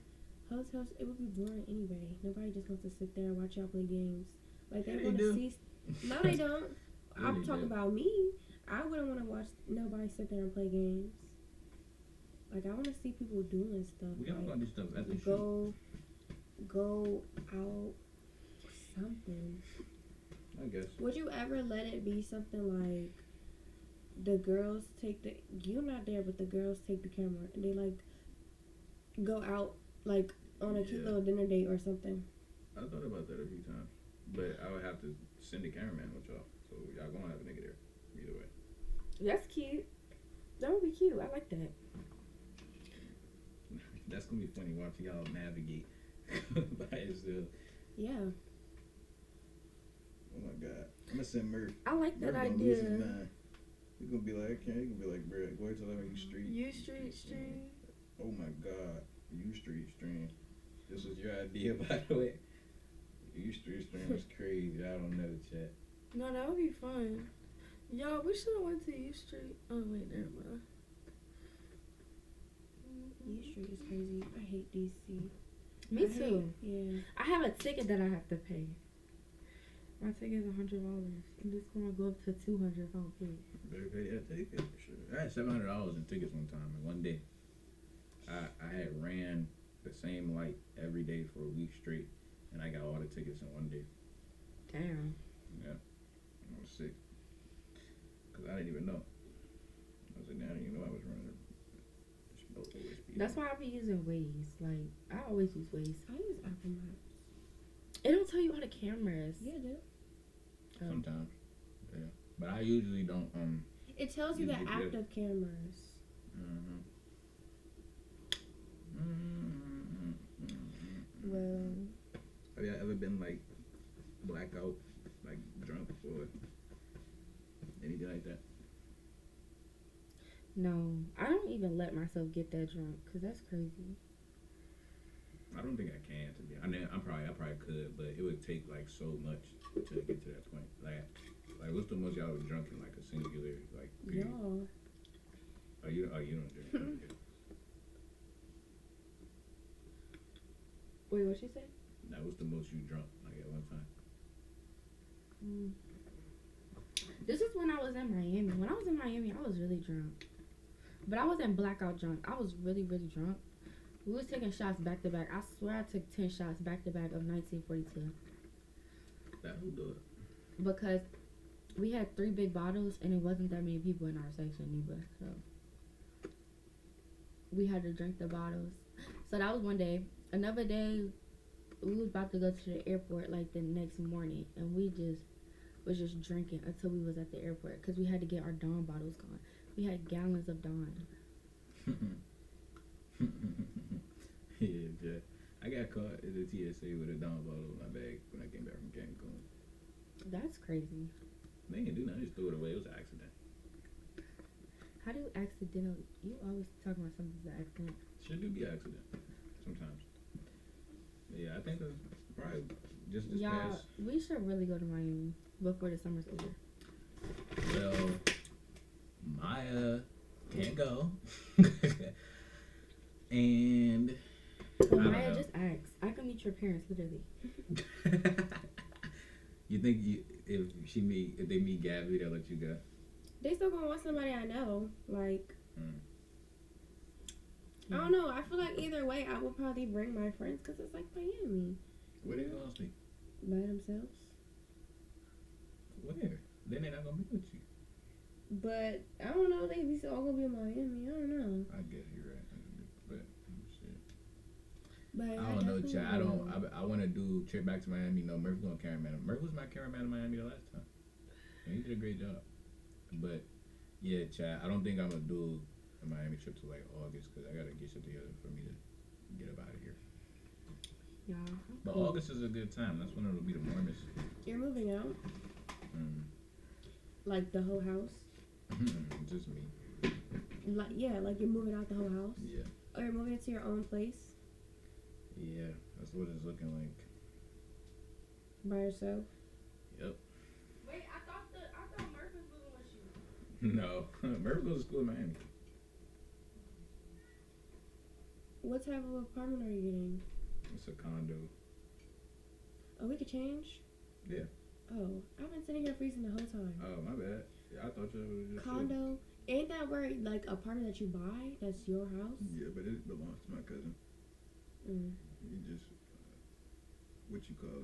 hotels, it would be boring anyway. Nobody just wants to sit there and watch y'all play games. Like, they Yeah, they want do. to see. No, they don't. Yeah, I'm they talking do. about me. I wouldn't want to watch nobody sit there and play games. Like, I want to see people doing stuff. We all like, gonna do stuff at the shoot. go out, something. I guess. Would you ever let it be something like the girls take the you're not there, but the girls take the camera and they like go out like on a cute Yeah. little dinner date or something? I thought about that a few times, but I would have to send a cameraman with y'all, so y'all gonna have a nigga there either way. that's cute. That would be cute. I like that. That's gonna be funny watching y'all navigate by yourself. Yeah. Oh my god, I'm gonna send Murph. I like that Murph gonna lose his idea. mind. He's gonna be like, okay, he gonna be like, bro, go ahead till I'm in the street. You street stream. Oh my god, you street stream. This was your idea, by the way. You street stream is crazy. I don't know, chat. No, that would be fun. Yo, we should have went to U Street. Oh wait, never mind. E Street is crazy. I hate DC. Me too. Yeah. I have a ticket that I have to pay. My ticket is $100. And it's gonna go up to $200 if I don't pay it. Better pay that ticket. Sure. I had $700 in tickets one time in one day. I had ran the same light every day for a week straight, and I got all the tickets in one day. Damn. I was sick because I didn't even know. I was like, I didn't even know I was running. That's why I be using Waze. Like, I always use Waze. I use Apple Maps. It don't tell you all the cameras. Yeah, dude. Sometimes, yeah. But I usually don't. It tells you the Usually good. active cameras. Well, Have you ever been like blackout, like drunk or anything like that? No, I don't even let myself get that drunk because that's crazy. I don't think I can. To be, I probably could, but it would take like so much to get to that point. Like what's the most y'all was drunk in like a singular like period? y'all. Oh, you don't drink. Okay. Wait, what she say? Now, what's the most you drunk like at one time? This is when I was in Miami. When I was in Miami, I was really drunk. But I wasn't blackout drunk. I was really, really drunk. We was taking shots back to back. I swear I took 10 shots back to back of 1942. That'll do it. Because we had 3 big bottles and it wasn't that many people in our section either. So we had to drink the bottles. So that was one day. Another day, we was about to go to the airport like the next morning, and we was just drinking until we was at the airport because we had to get our Dawn bottles gone. We had gallons of Dawn. Yeah, Jack. I got caught at the TSA with a Dawn bottle in my bag when I came back from Cancun. That's crazy. They didn't do nothing. I just threw it away. It was an accident. How do accidental? You always talking about something's an accident. Should do be an accident sometimes. Yeah, I think that's probably just this Y'all, past. we should really go to Miami before the summer's over. Well, Maya can't go. And Well, I don't Maya, know. just ask. I can meet your parents, literally. You think if they meet Gabby, they'll let you go? They still gonna want somebody I know. Like, I Hmm. don't know. I feel like either way, I will probably bring my friends because it's like Miami. Where they gonna sleep? By themselves. Where? Then they're not gonna be with you. But I don't know. They be all gonna be in Miami. I don't know. I guess you're right. But shit. But I don't know, definitely Chad. will. I want to do trip back to Miami. No, Murph gonna carry man. Murph was my cameraman in Miami the last time, and he did a great job. But yeah, Chad, I don't think I'm gonna do a Miami trip to like August because I gotta get shit together for me to get up out of here. Yeah. But August is a good time. That's when it'll be the warmest. You're moving out, Mm. like the whole house. Just me. Like like you're moving out the whole house. Yeah. Or you're moving into your own place Yeah, that's what it's looking like. by yourself. Yep. Wait, I thought Murph was moving with you. No, Murph goes to school in Miami. What type of apartment are you getting? It's a condo. Oh, we could change. Yeah. Oh, I've been sitting here freezing the whole time. Oh, my bad. Yeah, I thought you was just Condo. Ain't that where like apartment that you buy? That's your house. Yeah, but it belongs to my cousin. Mm. He just what you call